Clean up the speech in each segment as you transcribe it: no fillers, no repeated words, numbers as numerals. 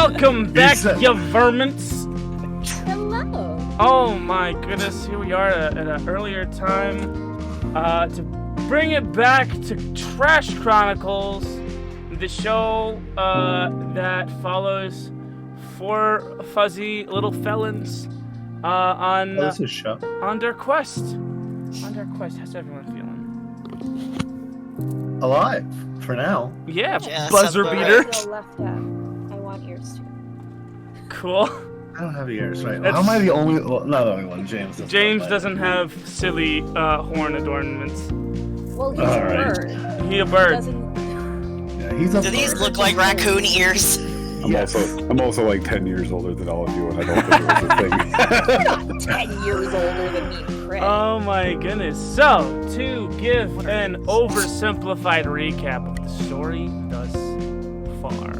welcome back, you vermins. Hello. Oh my goodness, here we are at an earlier time to bring it back to Trash Chronicles, the show that follows four fuzzy little felons on this is show. on their quest. On their quest, how's everyone feeling? Alive for now. Yeah, Yeah, buzzer sounds beater. Go left out. I want ears too. Cool. I don't have ears right now. That's- How am I the only? Well, not the only one. James. James doesn't have silly horn adornments. Well, he's All a right. bird. He a He bird. doesn't. Yeah, he's a Do these bird. look like raccoon ears? Yes. I'm also like 10 years older than all of you, and I don't think it was a thing. 10 years older than me, Fred. Oh my goodness. So, to give an oversimplified recap of the story thus far.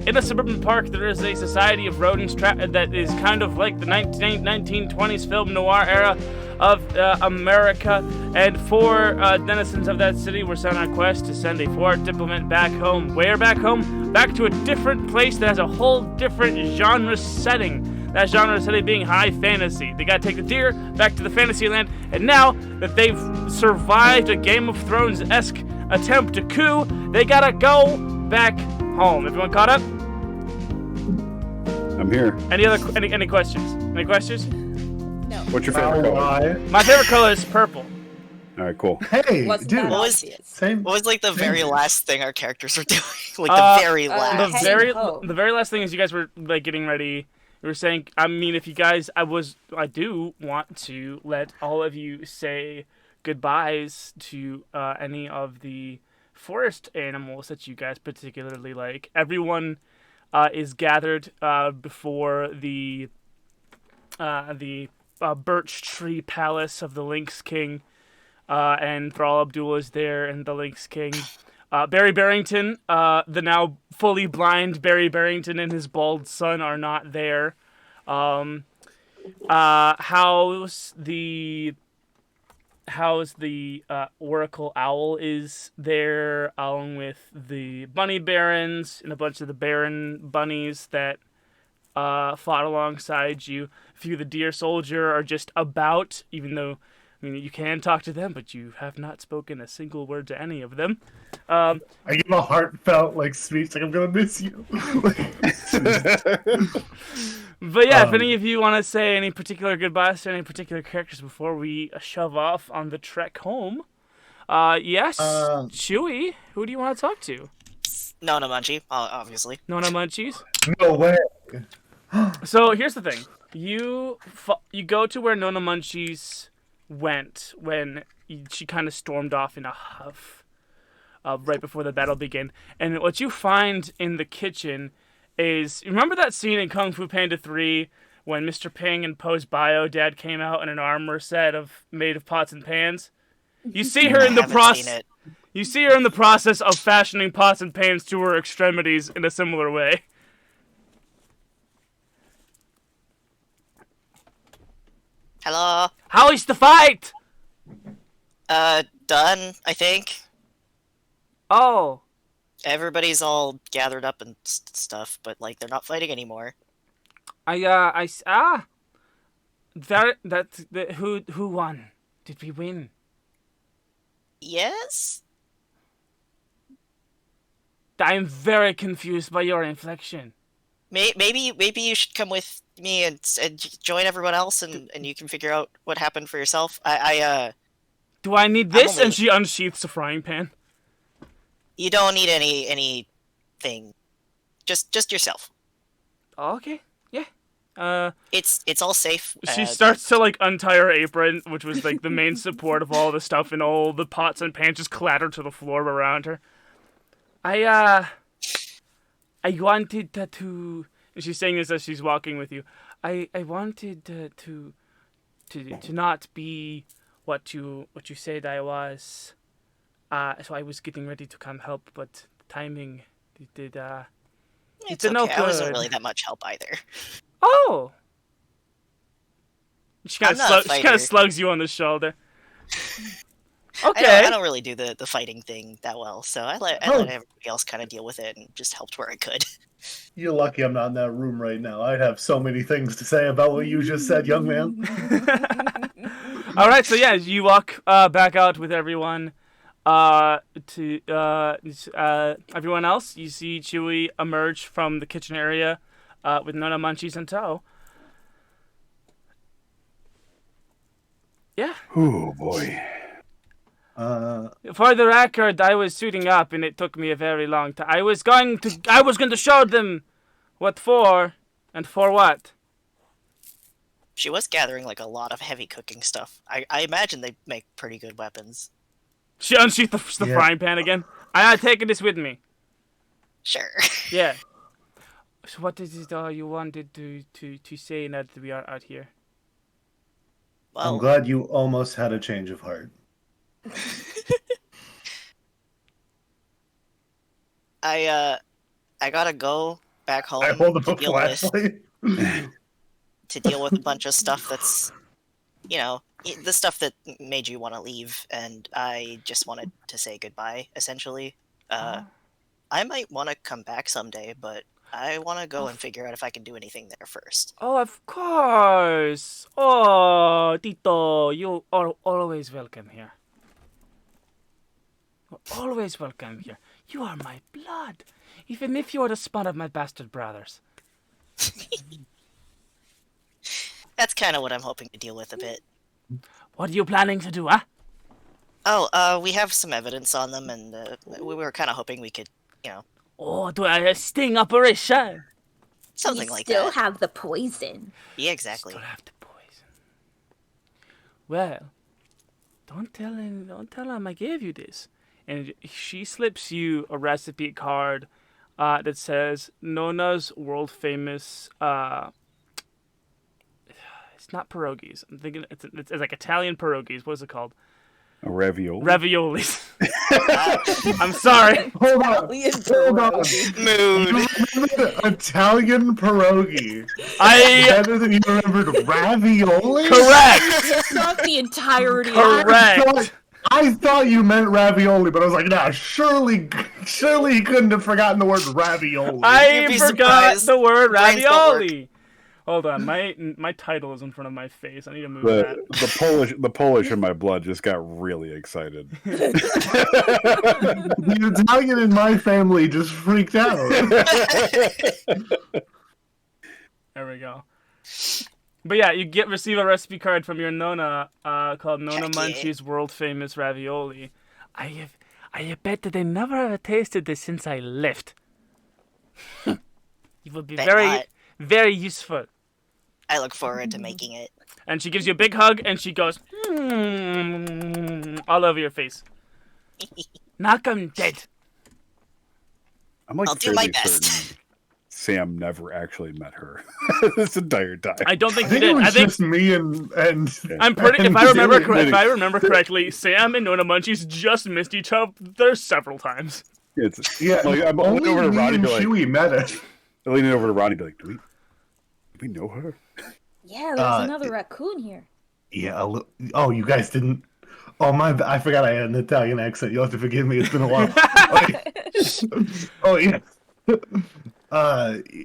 In a suburban park, there is a society of rodents that is kind of like the 1920s film noir era of America, and four denizens of that city were sent on a quest to send a foreign diplomat back home. Where back home? Back to a different place that has a whole different genre setting. That genre setting being high fantasy. They gotta take the deer back to the fantasy land, and now that they've survived a Game of Thrones-esque attempt to coup, they gotta go back home. Everyone caught up? I'm here. Any questions? Any questions? No. What's your favorite color? Why? My favorite color is purple. All right, cool. Hey, Wasn't dude. that What was- obvious? Same. What was like the very Same. last thing our characters were doing? Like Uh, the very The last. Head very and hoe. the very last thing is you guys were like getting ready. You were saying, I mean, if you guys, I do want to let all of you say goodbyes to any of the forest animals that you guys particularly like. Everyone is gathered before the birch tree palace of the Lynx King, and Thrall Abdul is there, and the Lynx King. Barry Barrington, the now fully blind Barry Barrington, and his bald son are not there. How's the Oracle Owl is there, along with the bunny barons and a bunch of the baron bunnies that fought alongside you. A few of the deer soldier are just about, even though, I mean, you can talk to them, but you have not spoken a single word to any of them. I give a heartfelt speech, like I'm gonna miss you. But yeah, if any of you want to say any particular goodbyes to any particular characters before we shove off on the trek home, yes, Chewy, who do you want to talk to? Nona Munchie, obviously. Nona Munchies? No way. So here's the thing: you go to where Nona Munchies went when she kind of stormed off in a huff, right before the battle began. And what you find in the kitchen is, remember that scene in Kung Fu Panda 3 when Mr. Ping and Poe's bio dad came out in an armor set made of pots and pans? You see her in the process. You see her in the process of fashioning pots and pans to her extremities in a similar way. Hello. How is the fight? Done, I think. Oh, Everybody's all gathered up and stuff, but like they're not fighting anymore. Who won? Did we win? Yes? I'm very confused by your inflection. Maybe you should come with me and join everyone else, and you can figure out what happened for yourself. Do I need this? only- And she unsheaths a frying pan. You don't need anything. Just yourself. Oh, okay, yeah. It's all safe. She starts to untie her apron, which was the main support of all the stuff, and all the pots and pans just clatter to the floor around her. I wanted to. And she's saying this as she's walking with you. I wanted to not be what you said I was. So I was getting ready to come help, but timing did It's no okay. I wasn't good. really that much help either. Oh. She kind I'm not a of fighter. slugs you on the shoulder. Okay. I don't really do the fighting thing that well, so I let everybody else kind of deal with it and just helped where I could. You're lucky I'm not in that room right now. I'd have so many things to say about what you just said, young man. All right, so yeah, you walk back out with everyone. To everyone else, you see Chewie emerge from the kitchen area with Nona Munchies in tow. Yeah. Oh boy. For the record, I was suiting up, and it took me a very long time. I was going to show them what for, and for what. She was gathering like a lot of heavy cooking stuff. I imagine they make pretty good weapons. She unsheathed the frying pan again. I'm taking this with me. Sure. Yeah. So what is it you wanted to say now that we are out here? I'm Well, glad you almost had a change of heart. I gotta go back home I hold up a to deal with flashlight. a bunch of stuff that's, the stuff that made you want to leave, and I just wanted to say goodbye, essentially. I might want to come back someday, but I want to go and figure out if I can do anything there first. Oh, of course. Oh, Tito, you are always welcome here. You're always welcome here. You are my blood, even if you are the spawn of my bastard brothers. That's kind of what I'm hoping to deal with a bit. What are you planning to do, huh? Oh, we have some evidence on them, and we were kind of hoping we could, Oh, do a sting operation? something You like still that. have the poison. Yeah, exactly. Still have the poison. Well, don't tell him I gave you this. And she slips you a recipe card that says Nona's world famous. It's not pierogies. I'm thinking it's like Italian pierogies. What is it called? A ravioli. Raviolis. I'm sorry. Hold on. Hold on. Mood. You remembered Italian pierogi I better than you remembered ravioli? correct. Not the entirety. Correct. I thought you meant ravioli, but I was like, nah, surely he couldn't have forgotten the word ravioli. I You'd be forgot surprised. the word Brains don't work. ravioli. Hold on, my title is in front of my face. I need to move that. The Polish in my blood just got really excited. The Italian in my family just freaked out. There we go. But yeah, you receive a recipe card from your Nona called Nona Heck yeah. Munchie's world famous ravioli. I bet that they never have tasted this since I left. It would be Bet very, not. very useful. I look forward to making it. And she gives you a big hug, and she goes, all over your face. Knock 'em dead. I'm like I'll do my fairly best. certain Sam never actually met her this entire time. I don't think I he think it did. was I think just me and I'm pretty. If I and remember, Jimmy. if I remember correctly, Sam and Nona Munchies just missed each other several times. It's Yeah, like I'm only looking over to me Ronnie, and be like, Chewie met it. leaning over to Ronnie, be like, do we know her? Yeah, there's another raccoon here. Yeah. Oh, you guys didn't. Oh I forgot I had an Italian accent. You'll have to forgive me. It's been a while. Oh yeah.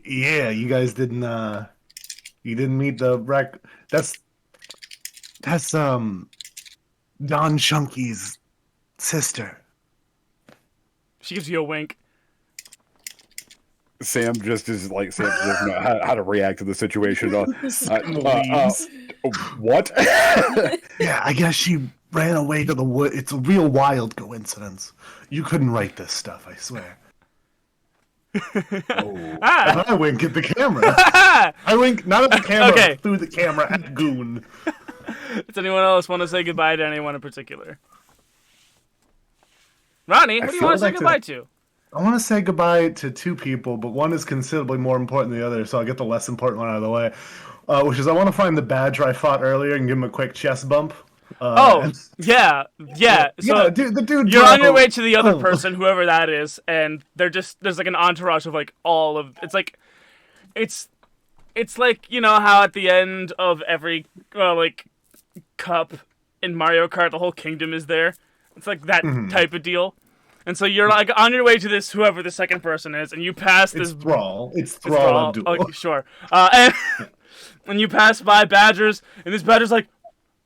Yeah. You guys didn't. You didn't meet the That's Don Chunky's sister. She gives you a wink. Sam just is like Sam doesn't know how to react to the situation. What? Yeah, I guess she ran away to the wood. It's a real wild coincidence. You couldn't write this stuff, I swear. And I wink at the camera. I wink not at the camera, Okay. but through the camera at Goon. Does anyone else want to say goodbye to anyone in particular? Ronnie, who do you feel want to say like goodbye to? I want to say goodbye to two people, but one is considerably more important than the other, so I'll get the less important one out of the way. Which is I want to find the badger I fought earlier and give him a quick chest bump. Yeah. So dude, the dude. you're on your way to the other person, whoever that is, and there's like an entourage of like all of it's like, you know how at the end of every like cup in Mario Kart the whole kingdom is there, It's like that type of deal. And so you're like on your way to this, whoever the second person is, and you pass this. It's Thrall. It's Thrall Abdul. Okay, sure. And you pass by Badgers, and this Badger's like,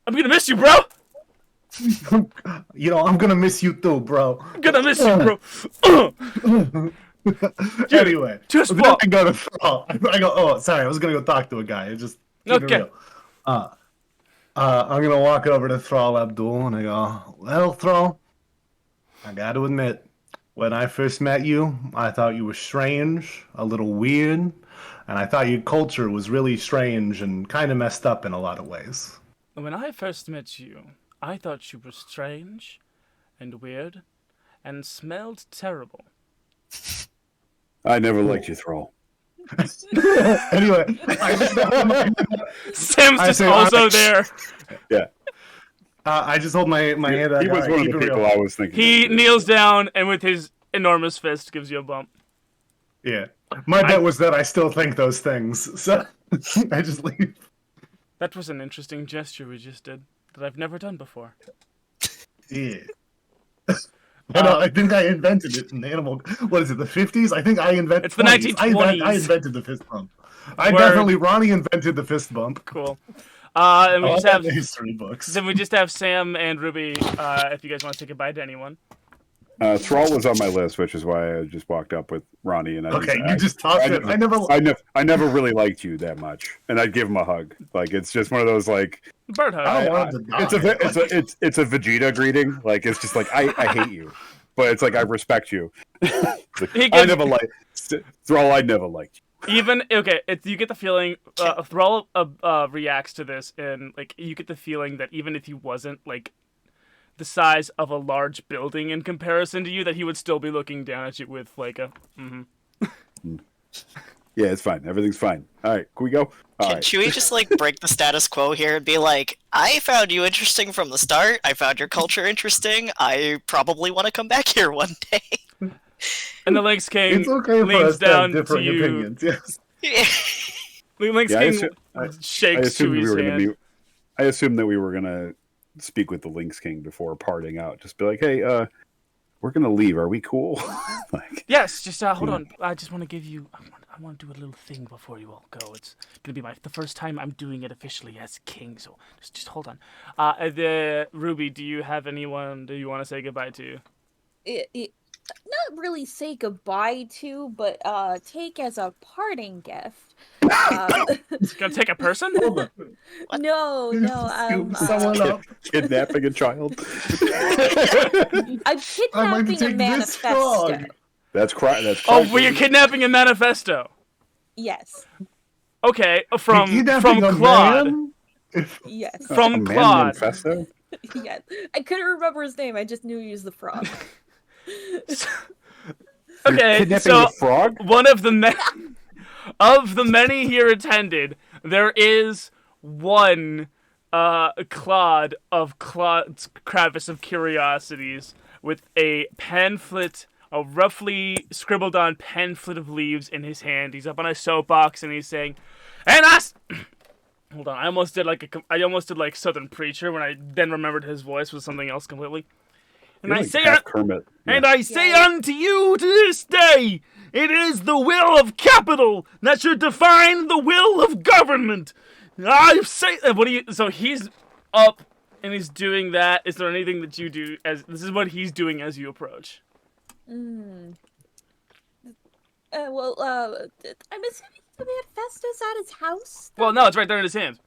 I'm gonna miss you, bro! I'm gonna miss you too, bro. I'm gonna miss you, bro! Anyway, just then I go to Thrall. I go, oh, sorry, I was gonna go talk to a guy. It just Okay. I'm gonna walk over to Thrall Abdul, and I go, well, Thrall, I gotta admit, when I first met you, I thought you were strange, a little weird, and I thought your culture was really strange and kind of messed up in a lot of ways. When I first met you, I thought you were strange and weird and smelled terrible. I never liked you, Thrall. Anyway, Sam's just also there. Yeah. I just hold my hand out. He was one of the people I was thinking. He kneels down and with his enormous fist gives you a bump. Yeah. My bet was that I still think those things, so I just leave. That was an interesting gesture we just did that I've never done before. Yeah. I think I invented it in the animal. What is it? The 50s? I think I invented. It's the 1920s. I invented the fist bump. Word. Ronnie invented the fist bump. Cool. And we just have the history books. Then we just have Sam and Ruby. If you guys want to say goodbye to anyone. Thrall was on my list, which is why I just walked up with Ronnie and you just tossed it. I never really liked you that much, and I'd give him a hug. Like it's just one of those like bird hug. It's a Vegeta greeting. Like it's just like I hate you, but it's like I respect you. I never liked Thrall. I never liked you. Even you get the feeling Thrall reacts to this, and like you get the feeling that even if he wasn't like the size of a large building in comparison to you, that he would still be looking down at you with like a. Yeah, it's fine. Everything's fine. All right, can we go? Should we just like break the status quo here and be like, I found you interesting from the start. I found your culture interesting. I probably want to come back here one day. And the Lynx King it's okay for leans us to have down different to you. opinions. Yes. The Lynx King shakes to his hand. I assumed that we were gonna speak with the Lynx King before parting out. Just be like, hey, we're gonna leave. Are we cool? Like, yes. Just hold on. I just want to give you. I want to do a little thing before you all go. It's gonna be the first time I'm doing it officially as king. So just hold on. Ruby, do you have anyone do you want to say goodbye to? Not really say goodbye to, but take as a parting gift. It's gonna take a person? No. Someone up. kidnapping a child. I'm kidnapping a manifesto. That's Oh, well, you're kidnapping a manifesto. Yes. Okay, from Kidnapping Claude. Yes. From Claude. Manifesto? Yes. I couldn't remember his name. I just knew he was the frog. Okay, kidnapping so the frog? one of the many here attended, there is one Claude of Claude's Crevice of Curiosities with a pamphlet, a roughly scribbled on pamphlet of leaves in his hand. He's up on a soapbox and he's saying, and us. Hold on, I almost did like Southern Preacher when I then remembered his voice was something else completely. And I say, Kermit. and I say unto you to this day, it is the will of capital that should define the will of government. I say, what do you? So he's up and he's doing that. Is there anything that you do as this is what he's doing as you approach? I'm assuming the manifesto's at his house. Well, no, it's right there in his hand.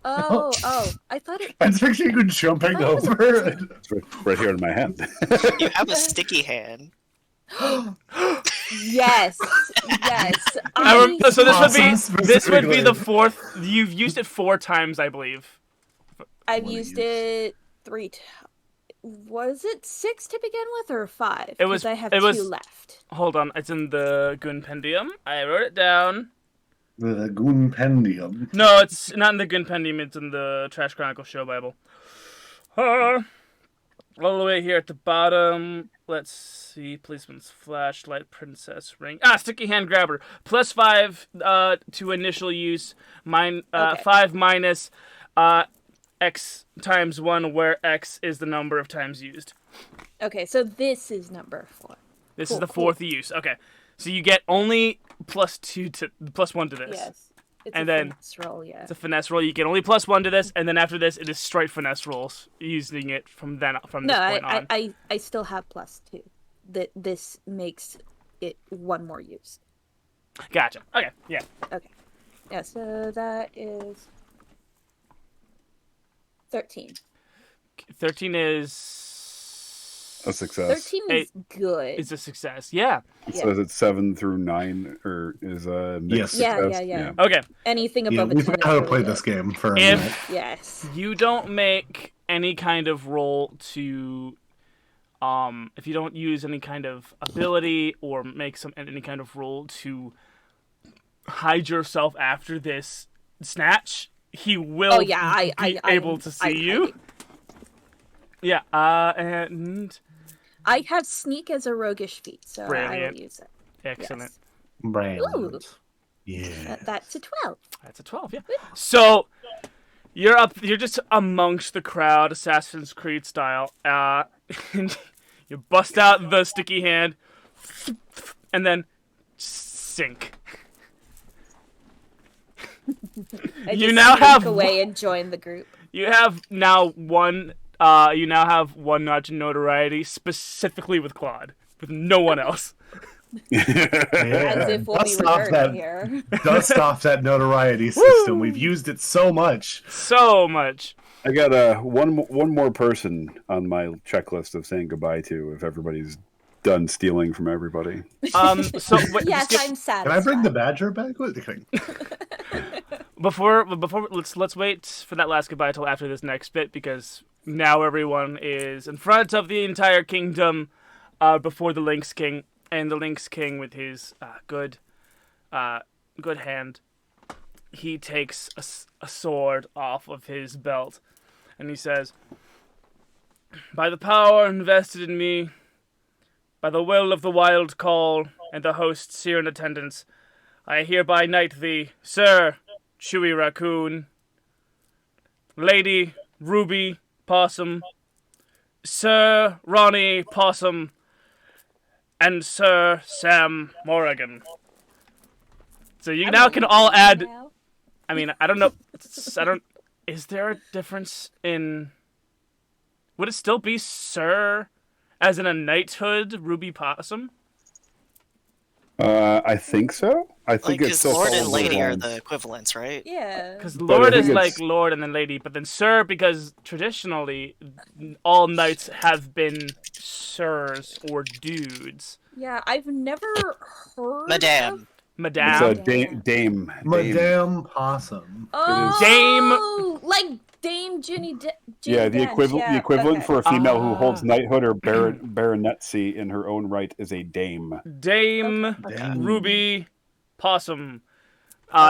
Oh, I thought it. I'm actually good jumping over. It's right here in my hand. You have a sticky hand. Yes. So this would be the fourth. You've used it 4 times, I believe. I've used it 3 times. Was it 6 to begin with, or 5? It was. I have it was, 2 left. Hold on, it's in the Gunpendium. I wrote it down. The Gunpendium. No, it's not in the Gunpendium. It's in the Trash Chronicles Show Bible. All the way here at the bottom. Let's see. Policeman's flashlight, princess ring. Sticky hand grabber. +5 to initial use. Okay. 5 minus. X times 1, where X is the number of times used. Okay, so this is number 4. This Cool, is the cool. 4th use. Okay. So you get only +1 to this. Yes. It's And a then- finesse roll, yeah. It's a finesse roll. You get only +1 to this, and then after this, it is straight finesse rolls, using it from this point on. I still have +2. This makes it 1 more use. Gotcha. Okay, yeah. Okay. Yeah, so that is 13. 13 is A success. 13 is good. It's a success. Yeah. So is it 7 through 9, or is a mixed Yes. success? Yeah. Okay. Anything Yeah, above a we 10 forgot is how to really play good. this game for a minute. If Yes. you don't make any kind of roll to, if you don't use any kind of ability or make any kind of roll to hide yourself after this snatch, he will be able to see you. Yeah. And I have sneak as a roguish feat, so I Brilliant. will use it. excellent. Yes. Brilliant. Yeah. That's a 12. That's a 12, yeah. So you're just amongst the crowd, Assassin's Creed style. And you bust out the sticky hand, and then sink. I You just now sneak have away and join the group. You have now one. You now have one notch of notoriety specifically with Claude, with no one else. As if we'll be Dust off returning here. Dust off that notoriety system. We've used it so much. So much. I got one more person on my checklist of saying goodbye to if everybody's done stealing from everybody. So wait, Yes, just I'm satisfied. Can I bring the badger back? What the thing? before let's wait for that last goodbye till after this next bit, because now everyone is in front of the entire kingdom before the Lynx King, and the Lynx King with his good hand, he takes a sword off of his belt, and he says, "By the power invested in me, by the will of the wild call and the hosts here in attendance, I hereby knight thee, Sir Chewy Raccoon, Lady Ruby Possum, Sir Ronnie Possum, and Sir Sam Morrigan." So you now can all add. I mean, I don't know. Is there a difference in? Would it still be Sir, as in a knighthood, Ruby Possum? I think so. I think it's Because still Lord and falls Lady are around. the equivalents, right? Yeah. Because But Lord I is think like it's- Lord and then Lady, but then Sir, because traditionally all knights have been sirs or dudes. Yeah, I've never heard Madame. of... Madame. It's a dame. Madame Possum. Oh, like Dame Ginny Yeah, the equivalent okay. for a female who Ah. holds knighthood or baronetcy in her own right is a dame. Dame Dame. Ruby Possum.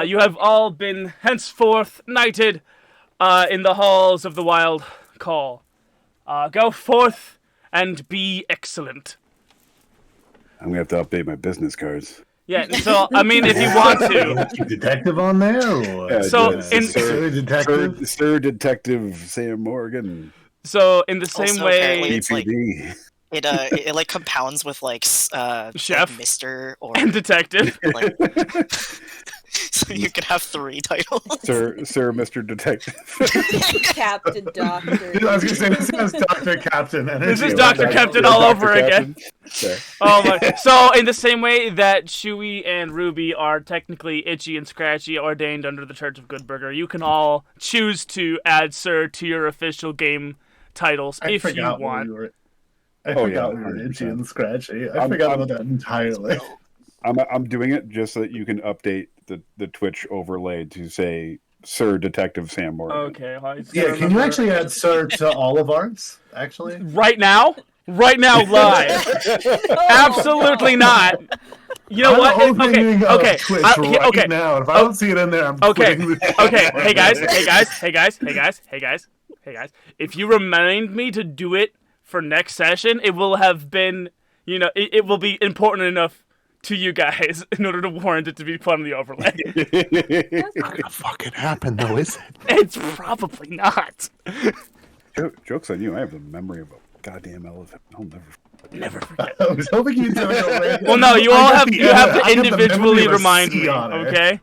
You have all been henceforth knighted in the halls of the Wild Call. Go forth and be excellent. I'm gonna have to update my business cards. Yeah, so, I mean, if you want to. Keep detective on there? Or Yeah, So, it's in- Sir Detective? Sir Detective Sam Morgan, So, in the same Also, way. apparently- It's like- BPD. It like compounds with like Chef. like Mr. or And detective. like so you could have 3 titles. Sir, Mr. Detective. Captain Doctor. I was going to say, this is Dr. Captain Energy. This is Dr. Captain all Dr. over again. Captain. Okay. Oh my! So, in the same way that Chewy and Ruby are technically Itchy and Scratchy ordained under the Church of Good Burger, you can all choose to add Sir to your official game titles I if you forgot want. I Oh, forgot yeah, we were 100%. itchy and scratchy. I I'm- forgot I'm- about that entirely. I'm doing it just so that you can update the Twitch overlay to say Sir Detective Sam Morgan. Okay. I just Yeah, gotta can you remember- actually add Sir to all of ours, actually? Right now? Right now, live? Absolutely not. You know what? I'm opening up Okay. Twitch Okay. right Okay. now. If I don't see it in there, I'm Okay. quitting the Okay. Hey guys. If you remind me to do it for next session, it will have been, it will be important enough to you guys in order to warrant it to be put on the overlay. Not gonna fucking happen though, is it? It's probably not. Joke's on you. I have the memory of a goddamn elephant. I'll Never forget. I was hoping you'd do it. Well, no, you all have to I got the individually memory of a remind sea me, otter. okay?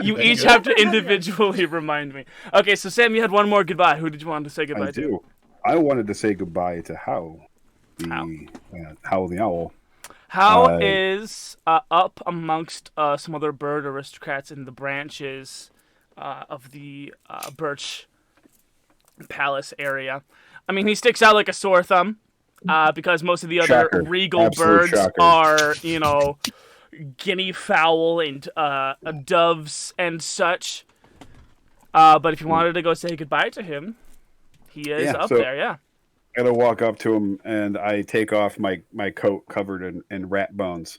You each have to individually remind me. Okay, so Sam, you had one more goodbye. Who did you want to say goodbye I to? do. I wanted to say goodbye to Howl, Howl the owl. How is up amongst some other bird aristocrats in the branches of the Birch Palace area? I mean, he sticks out like a sore thumb because most of the other Shocker. regal Absolute birds shocker. are, guinea fowl and doves and such. But if you wanted to go say goodbye to him, he is up there, yeah. I gotta walk up to him and I take off my coat covered in rat bones.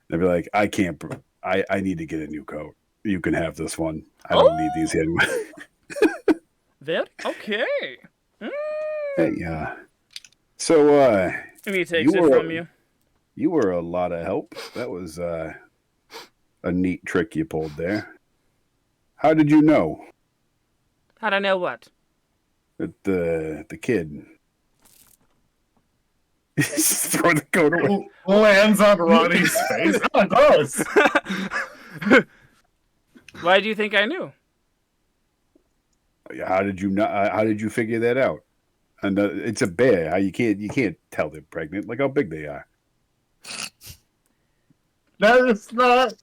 And I'd be like, I can't. I need to get a new coat. You can have this one. I don't need these anymore. Very okay. Hey, yeah. So, And he takes it from you. You were a lot of help. That was a neat trick you pulled there. How did you know How'd I know what? that the kid throw the coat away? Lands on Ronnie's face. Oh, gross. Why do you think I knew? How did you not? How did you figure that out? And it's a bear. How you can't tell they're pregnant. Look how big they are. That is not.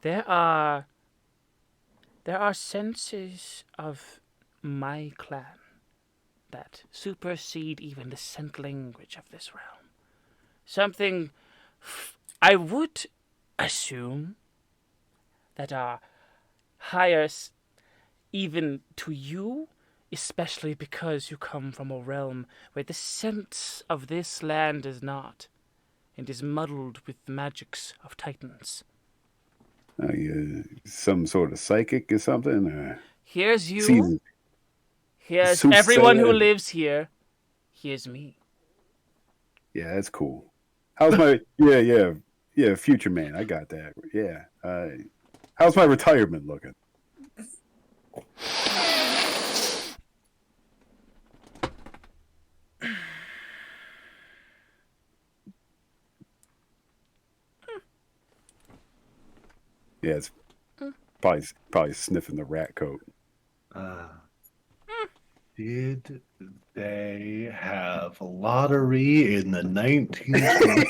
There are senses of my clan that supersede even the scent language of this realm. Something I would assume that are higher even to you, especially because you come from a realm where the sense of this land is not, and is muddled with the magics of titans. Are you some sort of psychic or something? Or Here's you. season? Here's Soothsayer. everyone who lives here. Here's me. Yeah, that's cool. How's my yeah future man? I got that. Yeah. How's my retirement looking? Yeah, it's probably sniffing the rat coat. Did they have a lottery in the 1920s?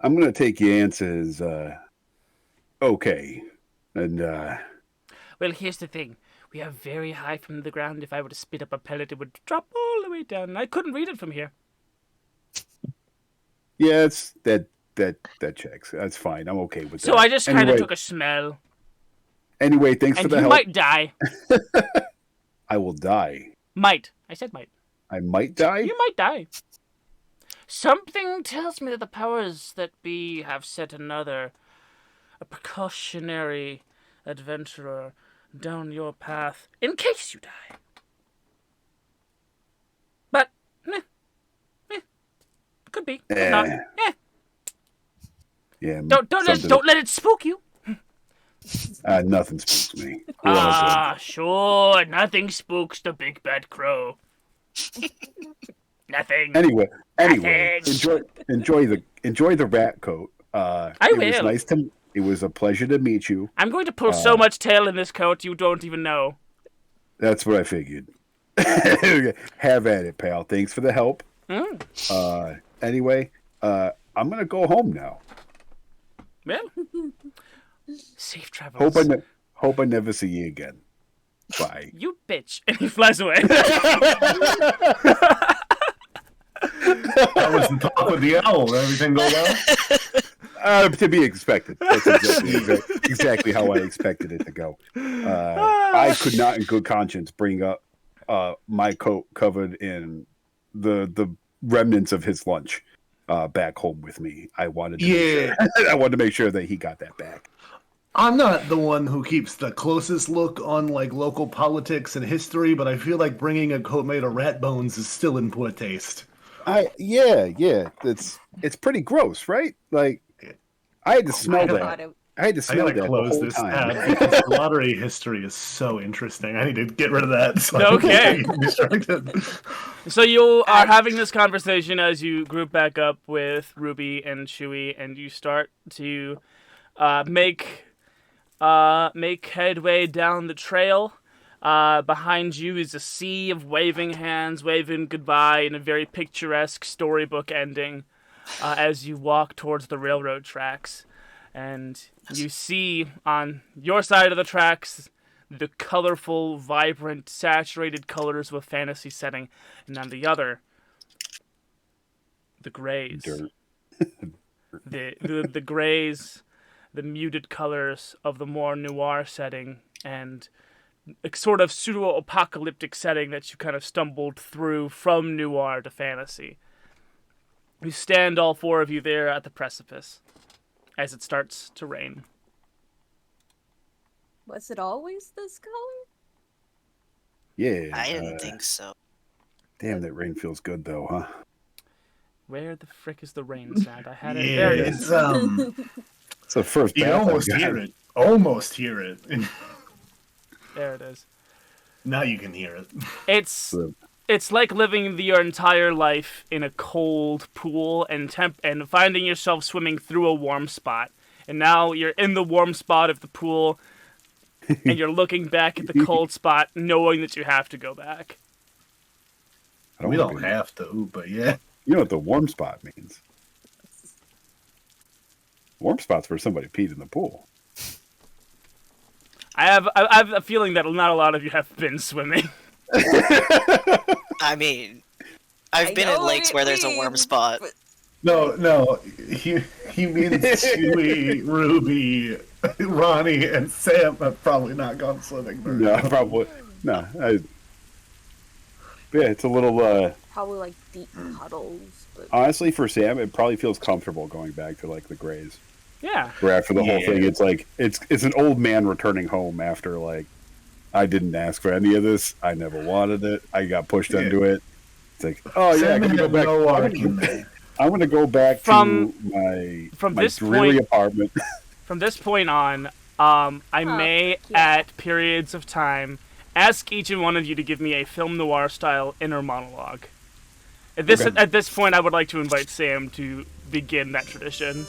I'm gonna take your answer as okay, and Well, here's the thing. We are very high from the ground. If I were to spit up a pellet, it would drop all the way down, and I couldn't read it from here. yeah, it's that checks. That's fine. I'm okay with that. So I just kind of Anyway- took a smell. Anyway, thanks for And the you help. might die. I will die. Might. I said might. I might die. You might die. Something tells me that the powers that be have set a precautionary adventurer down your path in case you die. But, could be. Could not. Yeah. Don't let it spook you. Nothing spooks me. We're all good. Sure. Nothing spooks the big bad crow. Nothing. Anyway, Nothing. enjoy the rat coat. It was will. nice to. It was a pleasure to meet you. I'm going to pull so much tail in this coat you don't even know. That's what I figured. Have at it, pal. Thanks for the help. Anyway, I'm gonna go home now. Well, safe travels. Hope I never see you again. Bye. You bitch. And he flies away. That was the talk with the owl. Did everything go well? To be expected. That's exactly how I expected it to go. I could not, in good conscience, bring up my coat covered in the remnants of his lunch back home with me. I wanted to make sure that he got that back. I'm not the one who keeps the closest look on like local politics and history, but I feel like bringing a coat made of rat bones is still in poor taste. Yeah. It's pretty gross, right? Like I had to smell gotta- that. Thought it- I had to I smell gotta that the close whole this time. tab because the lottery history is so interesting. I need to get rid of that. So Okay. I don't get distracted. So you are having this conversation as you group back up with Ruby and Chewie, and you start to make headway down the trail. Behind you is a sea of waving hands, waving goodbye in a very picturesque storybook ending as you walk towards the railroad tracks. And you see on your side of the tracks the colorful, vibrant, saturated colors of a fantasy setting, and on the other, the grays. Dirt. the grays, the muted colors of the more noir setting, and a sort of pseudo-apocalyptic setting that you kind of stumbled through from noir to fantasy. You stand, all four of you, there at the precipice as it starts to rain. Was it always this color? Yeah. I didn't think so. Damn, that rain feels good though, huh? Where the frick is the rain sound? I had it. Yeah, There it is. It's the first. you bath I've almost got. hear it. Almost hear it. There it is. Now you can hear it. It's like living your entire life in a cold pool and finding yourself swimming through a warm spot. And now you're in the warm spot of the pool, and you're looking back at the cold spot, knowing that you have to go back. We don't have to, but yeah. You know what the warm spot means? Warm spot's where somebody peed in the pool. I have a feeling that not a lot of you have been swimming. I mean, I've I been know in what lakes it where there's a warm means, spot. but- No. He means Chewie, Ruby, Ronnie, and Sam have probably not gone swimming. Very No, well. probably no. Yeah, it's a little. Probably like deep puddles. But Honestly, for Sam, it probably feels comfortable going back to like the Grays. Yeah. Where after the whole Yeah. thing, it's like it's an old man returning home after like I didn't ask for any of this. I never wanted it. I got pushed Yeah. into it. It's like, oh yeah, Sam I'm gonna go had back. no I'm argument. gonna go back From- to from my this dreary point- apartment. From this point on, I may, yeah. at periods of time, ask each and one of you to give me a film noir style inner monologue. At this point, I would like to invite Sam to begin that tradition.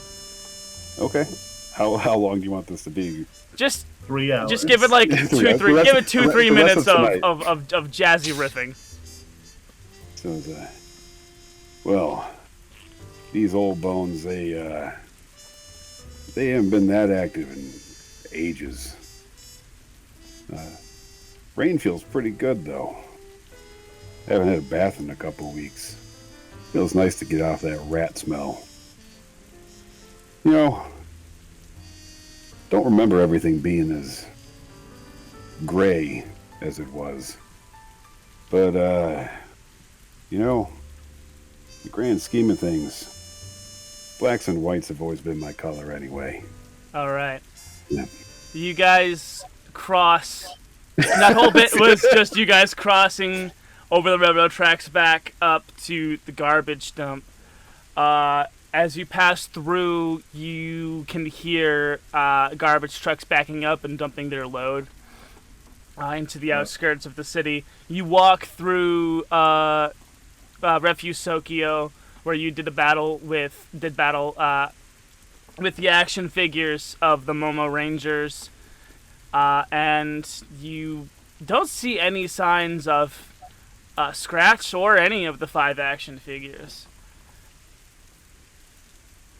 Okay. How long do you want this to be? Just 3 hours. Just give it like The two, rest- three. the Give rest- it 2, the 3 rest minutes of tonight. of jazzy riffing. So, well, these old bones, they haven't been that active in ages. Rain feels pretty good though. Haven't had a bath in a couple of weeks. Feels nice to get off that rat smell. You know, don't remember everything being as gray as it was. But, you know, the grand scheme of things, blacks and whites have always been my color anyway. All right. Yeah. You guys cross. That whole bit was just you guys crossing over the railroad tracks back up to the garbage dump. As you pass through, you can hear garbage trucks backing up and dumping their load into the outskirts of the city. You walk through Refuse Sokio, where you did battle with the action figures of the Momo Rangers, and you don't see any signs of Scratch or any of the 5 action figures.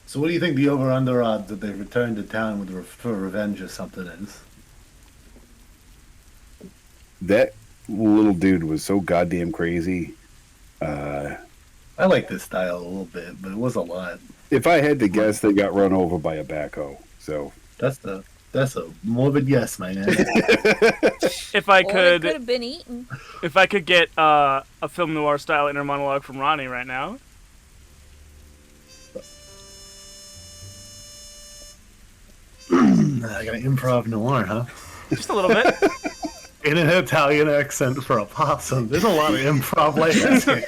So what do you think the over-under odds that they return to town for revenge or something is? That little dude was so goddamn crazy. I like this style a little bit, but it was a lot. If I had to guess, they got run over by a backhoe. So That's a morbid yes, my man. If I or it could could have been eaten. If I could get a film noir style inner monologue from Ronnie right now. I got improv noir, huh? Just a little bit. In an Italian accent for a possum. There's a lot of improv layers here.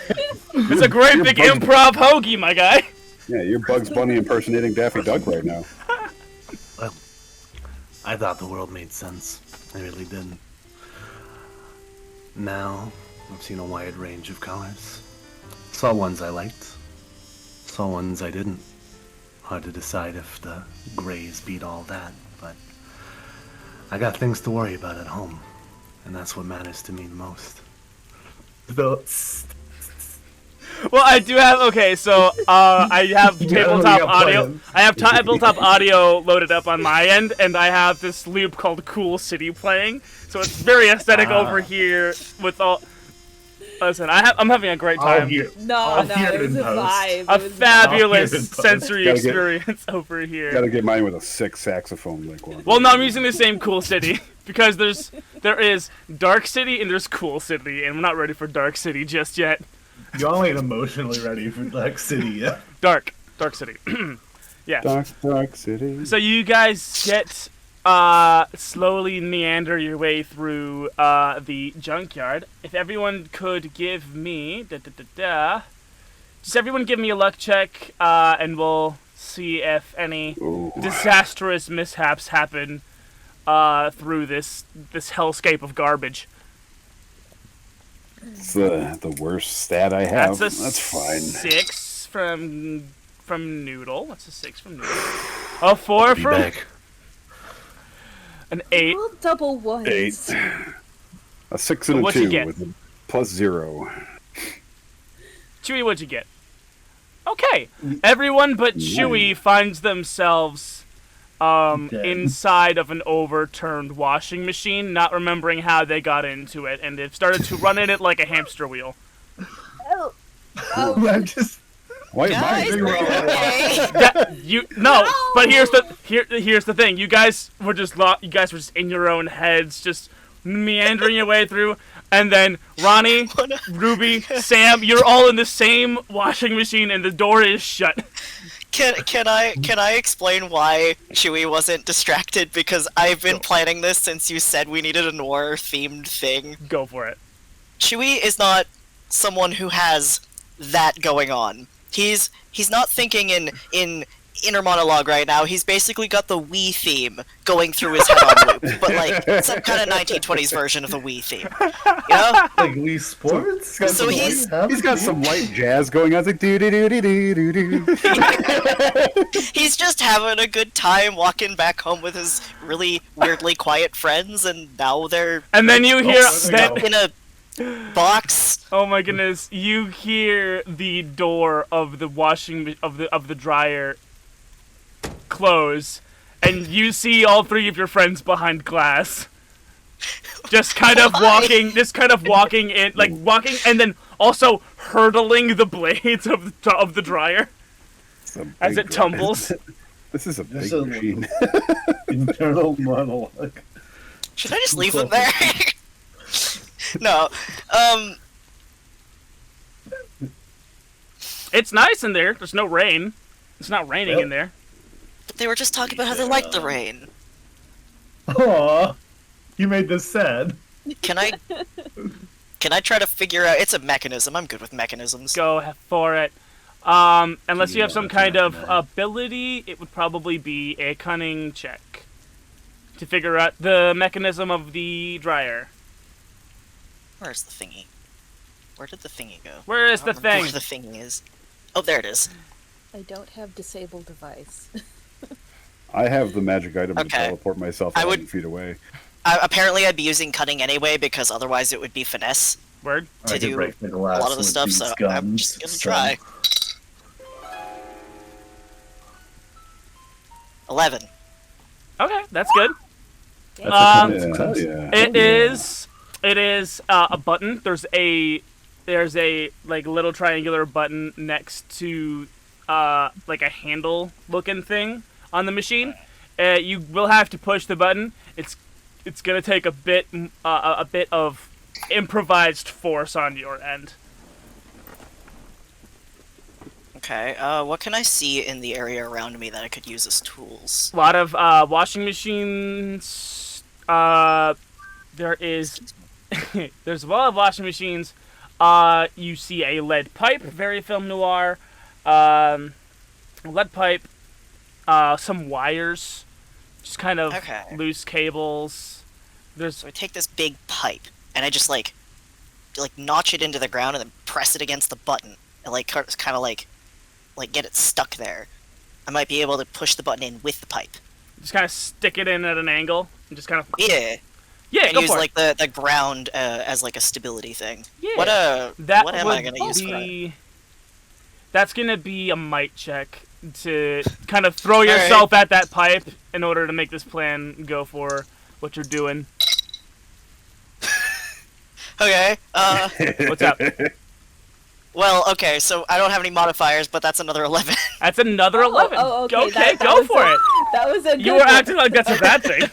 It's a great big improv hoagie, my guy. Yeah, you're Bugs Bunny impersonating Daffy Duck right now. Well, I thought the world made sense. I really did. Now, I've seen a wide range of colors. Saw ones I liked. Saw ones I didn't. Hard to decide if the grays beat all that, but I got things to worry about at home, and that's what matters to me the most. Well, I do have. Okay, so I have tabletop audio. plan. I have tabletop audio loaded up on my end, and I have this loop called "Cool City" playing. So it's very aesthetic over here with all. Listen, I'm having a great I'll time. hear, No, I'll no, hear it was in a post. vibe. A It was fabulous I'll hear it. sensory Gotta get- experience over here. Gotta get mine with a sick saxophone like one. Well, no, I'm using the same Cool City because there is Dark City and there's Cool City, and we're not ready for Dark City just yet. Y'all ain't emotionally ready for Dark City yet. Dark City. Yeah. Dark City. So you guys get slowly meander your way through the junkyard. If everyone could give me just everyone give me a luck check, and we'll see if any Ooh. disastrous mishaps happen through this hellscape of garbage. It's the worst stat I have. That's fine. 6 from Noodle. That's a 6 from Noodle. A 4 Be from back. an 8. All double ones. 8. A 6 and a What'd you 2 get? with a +0. Chewie, what'd you get? Okay, everyone but Nice. Chewie finds themselves Dead. inside of an overturned washing machine, not remembering how they got into it, and they've started to run in it like a hamster wheel. Oh, oh, I'm just. Why am I? Guys, are you okay? But here's the thing. You guys were just in your own heads, just meandering your way through, and then Ronnie, Ruby, Sam, you're all in the same washing machine, and the door is shut. Can I explain why Chewie wasn't distracted? Because I've been planning this since you said we needed a noir themed thing. Go for it. Chewie is not someone who has that going on. He's not thinking in inner monologue right now. He's basically got the Wii theme going through his head on loop, but like some kind of 1920s version of the Wii theme. You know? Like Wii Sports? So he's got some light jazz going on. It's like do do do do do do do. He's just having a good time walking back home with his really weirdly quiet friends, and now they're And then you hear there we that. in a box. Oh my goodness! You hear the door of the of the dryer close, and you see all 3 of your friends behind glass, just kind of walking in, like walking, and then also hurtling the blades of the dryer It's a as big it tumbles. This is a big This is- machine. internal monologue. Should I just leave them there? No. It's nice in there. There's no rain. It's not raining Yep. in there. But they were just talking about how they like the rain. Aw, you made this sad. Can I try to figure out? It's a mechanism. I'm good with mechanisms. Go for it. Unless you have Yeah, some that's kind not of bad. ability, it would probably be a cunning check to figure out the mechanism of the dryer. Where's the thingy? Where did the thingy go? Where is I the don't remember thing? Where the thingy is? Oh, there it is. I don't have disabled device. I have the magic item to Okay. teleport myself I 1,000 would- feet away. Apparently, I'd be using cunning anyway because otherwise it would be finesse. Word? To I could do break the A glass lot of the with stuff, these so I'm guns, just gonna so- try. 11. Okay, that's good. That's Um, a success. yeah. It Yeah. is a button. There's a like little triangular button next to like a handle looking thing on the machine. You will have to push the button. It's gonna take a bit of improvised force on your end. Okay. What can I see in the area around me that I could use as tools? A lot of washing machines. There is there's a lot of washing machines. You see a lead pipe, very film noir. Lead pipe. Some wires, just kind of loose cables. So I take this big pipe and I just like notch it into the ground and then press it against the button and kind of like get it stuck there. I might be able to push the button in with the pipe. Just kind of stick it in at an angle and just kind of yeah and use for like the ground as like a stability thing. Yeah. What am I gonna use for that? That's gonna be a might check to kind of throw yourself at that pipe in order to make this plan go for what you're doing. Okay. What's up? Well, okay, so I don't have any modifiers, but that's another 11. That's another 11. Okay, okay, go for it. That was a good You were acting like that's a bad thing.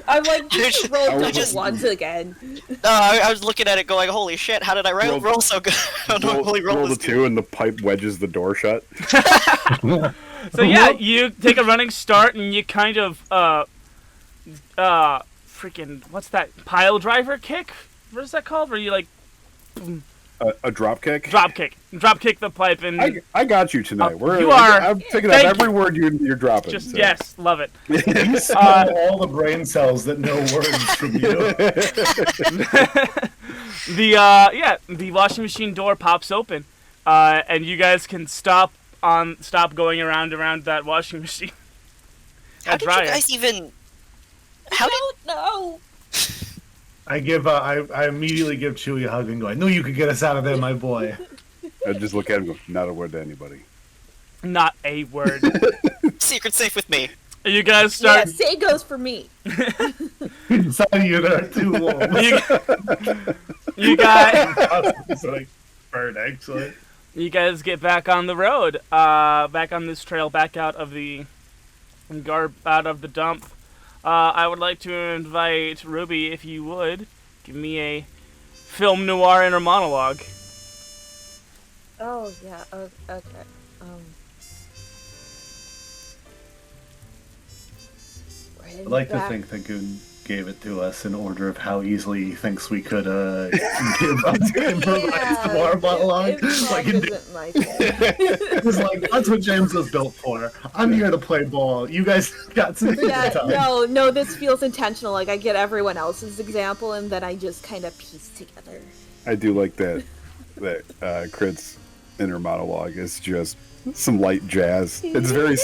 I'm like, just roll double just- ones again. No, I was looking at it going, holy shit, how did I roll so good? I don't normally roll the this 2 and the pipe wedges the door shut. So yeah, you take a running start and you kind of freaking what's that pile driver kick? What is that called? Where you like A drop kick? drop kick the pipe and I got you tonight. I'm picking up Thank every word you're dropping. just so. yes, love it. You smell all the brain cells that know words from you. The washing machine door pops open, and you guys can stop going around that washing machine. How did you guys even... How did... No. I immediately give Chewie a hug and go, I knew you could get us out of there, my boy. I just look at him and go, not a word to anybody. Not a word. Secret safe with me. You guys start. Yeah, say goes for me. Inside you, there are 2 wolves. You guys. It's like bird, actually. You guys get back on the road, back on this trail, back out of the dump. I would like to invite Ruby, if you would, give me a film noir inner monologue. Oh yeah. Okay. I'd like to think that Goon gave it to us in order of how easily he thinks we could improvise the war monologue. Isn't like it. It's like, that's what James was built for. I'm here to play ball. You guys got some time. No, this feels intentional. Like I get everyone else's example and then I just kind of piece together. I do like that Crit's inner monologue is just some light jazz. It's very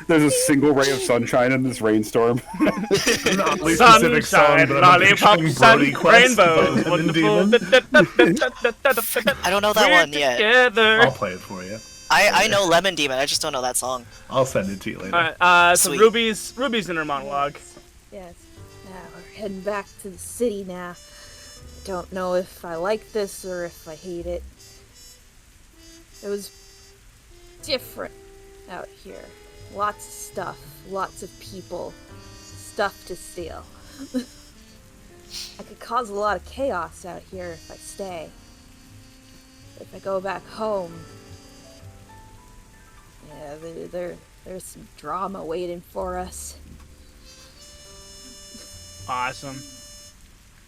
there's a single ray of sunshine in this rainstorm. Not really specific song, Sunshine, but lollipop, sun, rainbow, wonderful. I don't know that one yet. Together. I'll play it for you. I know Lemon Demon, I just don't know that song. I'll send it to you later. Alright, so Sweet. Ruby's inner monologue. Yes. Now we're heading back to the city now. Don't know if I like this or if I hate it. It was different out here. Lots of stuff, lots of people, stuff to steal. I could cause a lot of chaos out here if I stay. If I go back home, yeah, there's some drama waiting for us. Awesome.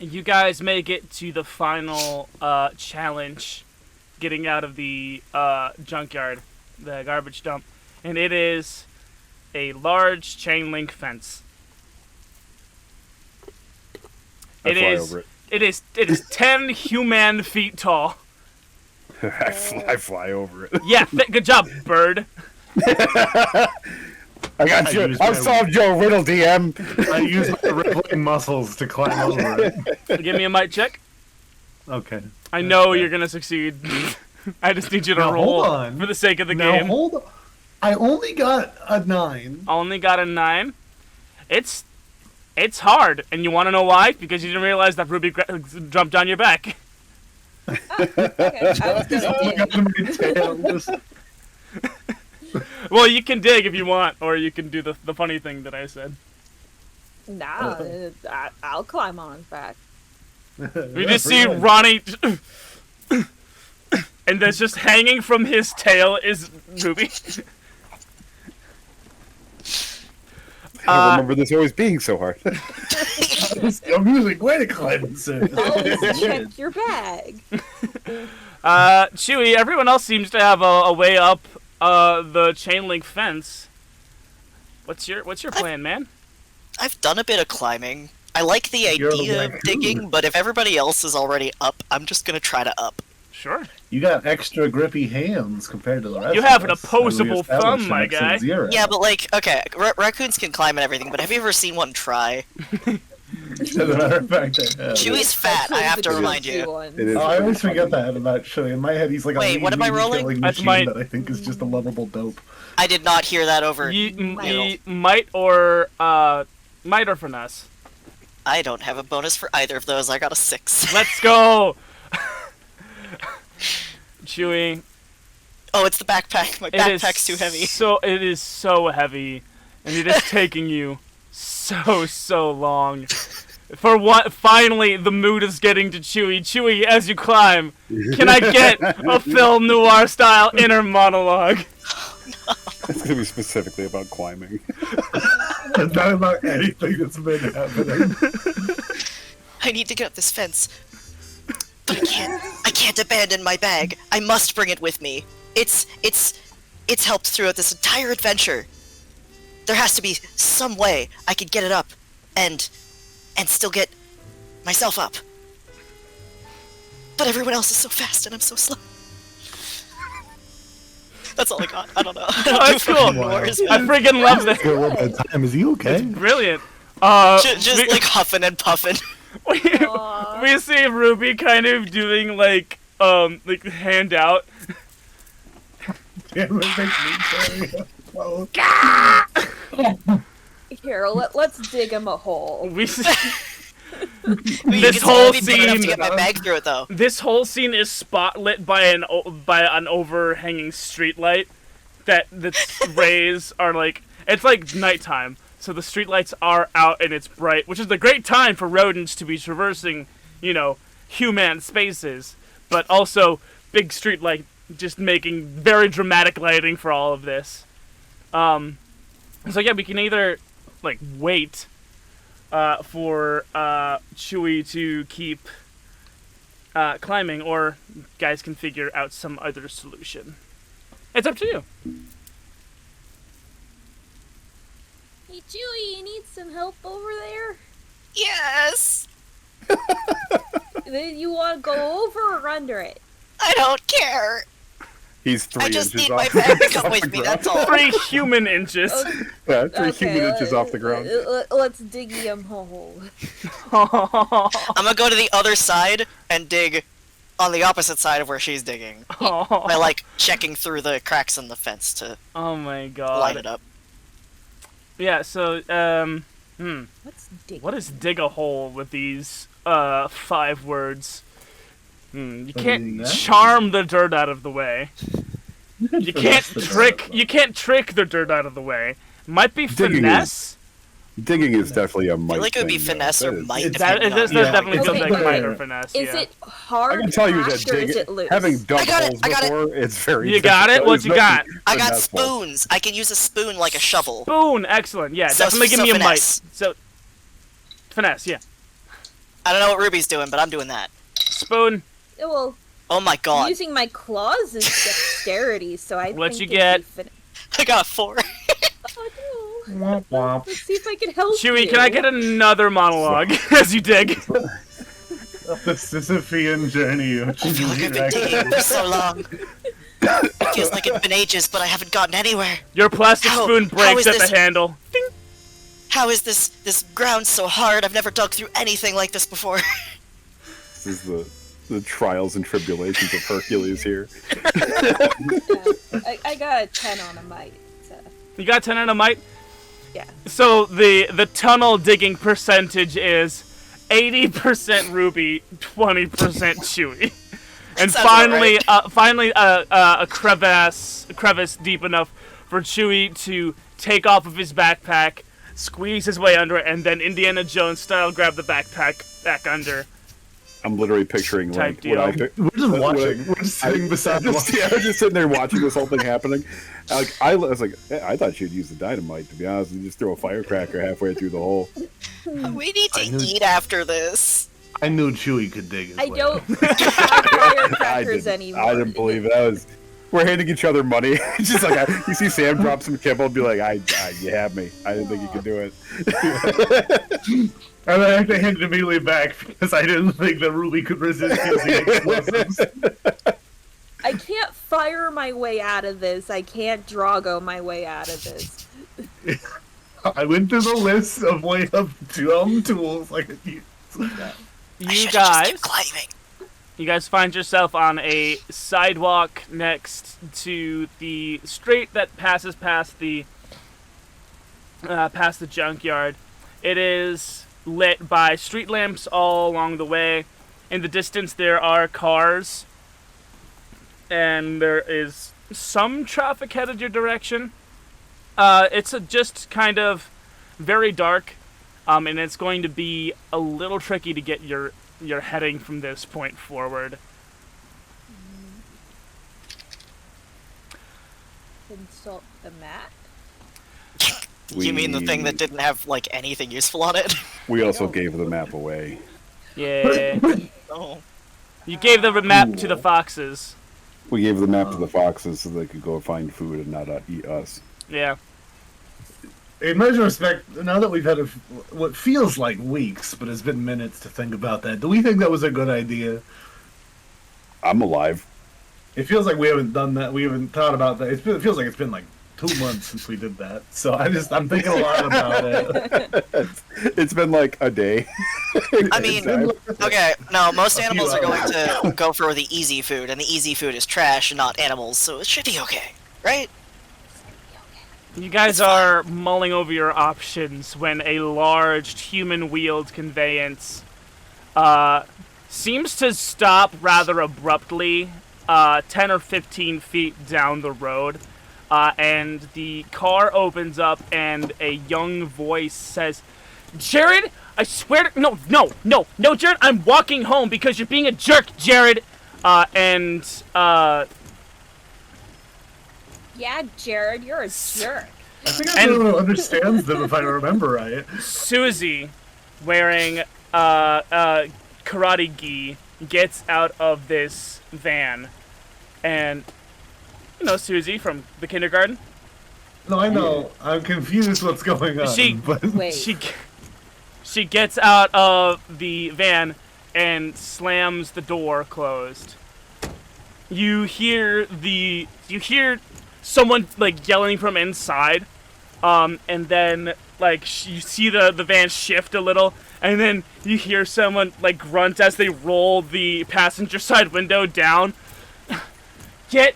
You guys make it to the final challenge, getting out of the junkyard, the garbage dump, and it is a large chain link fence. I fly over it. It is 10 human feet tall. I fly over it. Yeah, good job, bird. I got you. I'll solve your riddle, DM. I use my rippling muscles to climb over it. Give me a might check. Okay. I know you're gonna succeed. I just need you to Now, roll hold on. for the sake of the Now game. hold on. I only got a 9. Only got a 9. It's hard, and you want to know why? Because you didn't realize that Ruby jumped on your back. Okay, I was gonna dig. Well, you can dig if you want, or you can do the funny thing that I said. Nah, I'll climb on his back. We just see Ronnie, and that's just hanging from his tail is Ruby. I remember this always being so hard. I'm usually great at climbing surfaces. Always check your bag. Chewie, everyone else seems to have a way up the chain link fence. What's your plan, man? I've done a bit of climbing. I like the You're idea like, of digging, but if everybody else is already up, I'm just gonna try to up. Sure. You got extra grippy hands compared to the rest. You have of an us, opposable and we established thumb, my an episode guy. 0. Yeah, but like, okay, raccoons can climb and everything, but have you ever seen one try? As a matter of fact, I have. Chewie's fat, I have to remind you. It is Oh, I always very forget funny. that about Chili. In my head, he's like a Wait, what am I rolling? killing That's machine my- that I think is just a lovable dope. I did not hear that over. Might or finesse. I don't have a bonus for either of those. I got a 6. Let's go. Chewie, Oh, it's the backpack. My it is backpack's too heavy. it is so heavy, and it is taking you so long. For what? Finally, the mood is getting to Chewie. Chewie, as you climb, can I get a film noir style inner monologue? It's gonna be specifically about climbing. Not about anything that's been happening. I need to get up this fence. But I can't. I can't abandon my bag. I must bring it with me. It's helped throughout this entire adventure. There has to be some way I could get it up and still get myself up. But everyone else is so fast and I'm so slow. That's all I got. I don't know. I don't That's do cool. fucking wars, I man. freaking love this. Got a little bit of time. Is he okay? Brilliant. Just like huffing and puffing. We see Ruby kind of doing like handout. Damn, it makes me sorry. Oh. Here, let's dig him a hole. We see, Wait, This it's whole only big enough to scene- get my bag through it though. this whole scene is spotlit by an overhanging streetlight that the rays are like. It's like nighttime, so the streetlights are out and it's bright, which is the great time for rodents to be traversing, human spaces, but also big streetlight just making very dramatic lighting for all of this. So yeah, we can either wait for Chewie to keep climbing, or guys can figure out some other solution. It's up to you. Hey, Chewie, you need some help over there? Yes. You want to go over or under it? I don't care. He's 3 I just inches need my off. bag to come with me. That's all. 3 human inches. Yeah, 3 human inches off the ground. Let's dig him a hole. I'm gonna go to the other side and dig on the opposite side of where she's digging. By like checking through the cracks in the fence to Oh my line god. it up. Yeah, so, Let's dig. what is dig a hole with these 5 words? You can't charm the dirt out of the way. You can't trick the dirt out of the way. Might be Digging finesse. Digging is definitely a might. I feel like it would be thing, though. finesse or That is- might. It's- That depending this on- Yeah, definitely feels okay. like might or finesse. Is Yeah. it hard I can tell you that packed or is it loose? having dug I got it, holes I got it. before, it's very. You got it? difficult. What There's you got? nothing I got finesseful. spoons. I can use a spoon like a shovel. Spoon, excellent. Yeah, So- definitely give so me a finesse. might. So finesse, yeah. I don't know what Ruby's doing, but I'm doing that. Spoon. Well, Oh my god. using my claws is dexterity, so I What think you it'd get? be I got a 4. Oh, no. Womp womp. Let's see if I can help Chewie, you. can I get another monologue as you dig? The Sisyphean journey of I feel like I've been digging for so long. It feels like it's been ages, but I haven't gotten anywhere. Your plastic How- spoon how breaks is at the this- handle. Ding. How is this ground so hard? I've never dug through anything like this before. This is the trials and tribulations of Hercules here. Yeah, I got a 10 on a might. So. You got 10 on a might? Yeah. So the tunnel digging percentage is 80% Ruby, 20% Chewy. And Sounds about finally a crevice deep enough for Chewy to take off of his backpack, squeeze his way under it, and then Indiana Jones style grab the backpack back under. I'm literally picturing Type like what I deal. We're just what watching. We're just sitting beside the just, yeah, I was just sitting there watching this whole thing happening. Like I was like, I thought she'd use the dynamite, to be honest, and just throw a firecracker halfway through the hole. We need to I knew- eat after this. I knew Chewie could dig his I way. don't have I firecrackers didn't. anymore. I didn't believe it. That was. We're handing each other money. It's just like you see Sam drop some kibble and be like, you have me. I didn't think you could do it. And I had to hand it immediately back because I didn't think that Ruby could resist using explosives. I can't fire my way out of this. I can't Drago my way out of this. I went through the list of tools I could use. I You should've just guys, kept climbing. you guys find yourself on a sidewalk next to the street that passes past the junkyard. It is lit by street lamps all along the way. In the distance, there are cars, and there is some traffic headed your direction. It's just kind of very dark, and it's going to be a little tricky to get your heading from this point forward. Consult the map. You mean the thing that didn't have like anything useful on it? We also gave the map away. Yeah. Oh. You gave the map to the foxes. We gave the map to the foxes so they could go find food and not eat us. Yeah. In measure of respect, now that we've had what feels like weeks, but it's been minutes to think about that, do we think that was a good idea? I'm alive. It feels like we haven't done that. We haven't thought about that. It feels like it's been like 2 months since we did that. So I'm thinking a lot about it. It's been like a day. I mean, okay, no, most animals are going to go for the easy food, and the easy food is trash, not animals, so it should be okay, right? You guys are mulling over your options when a large human-wheeled conveyance seems to stop rather abruptly 10 or 15 feet down the road. And the car opens up and a young voice says, "Jared, I swear to... No, Jared, I'm walking home because you're being a jerk, Jared." Yeah, Jared, you're a jerk. I think I don't know who understands them if I remember right. Susie, wearing karate gi, gets out of this van. And, you know Susie from the kindergarten? No, I know. I'm confused what's going on. But Wait. She gets out of the van and slams the door closed. You hear someone like yelling from inside, and then like you see the van shift a little, and then you hear someone like grunt as they roll the passenger side window down. Get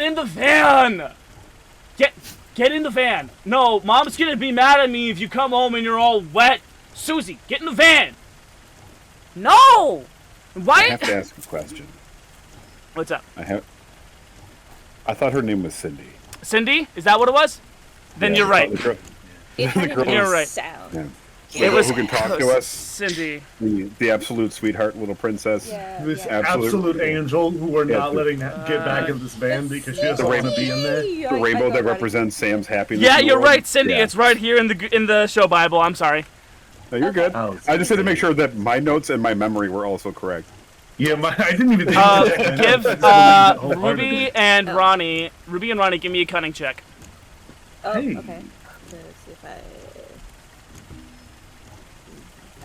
in the van! Get in the van! No, Mom's gonna be mad at me if you come home and you're all wet. Susie, get in the van! No! Why? I have to ask a question. What's up? I thought her name was Cindy. Cindy? Is that what it was? Then Yeah, you're right. the girl- It had a girl- nice You're right. sound. yeah. Yeah. It was who can talk to us. Cindy. The absolute sweetheart little princess. Yeah, this yeah. absolute angel who we're Yeah, not letting get back in this band because she doesn't want to be in there. The rainbow that represents Sam's happiness. Yeah, in the you're world. right, Cindy. Yeah. It's right here in the show Bible. I'm sorry. No, you're good. Oh, I just had to make sure that my notes and my memory were also correct. Yeah, I didn't even think to check my Give notes. I just did it Ruby and Ronnie, give me a cunning check. Oh, Hey. okay. Let's see if I...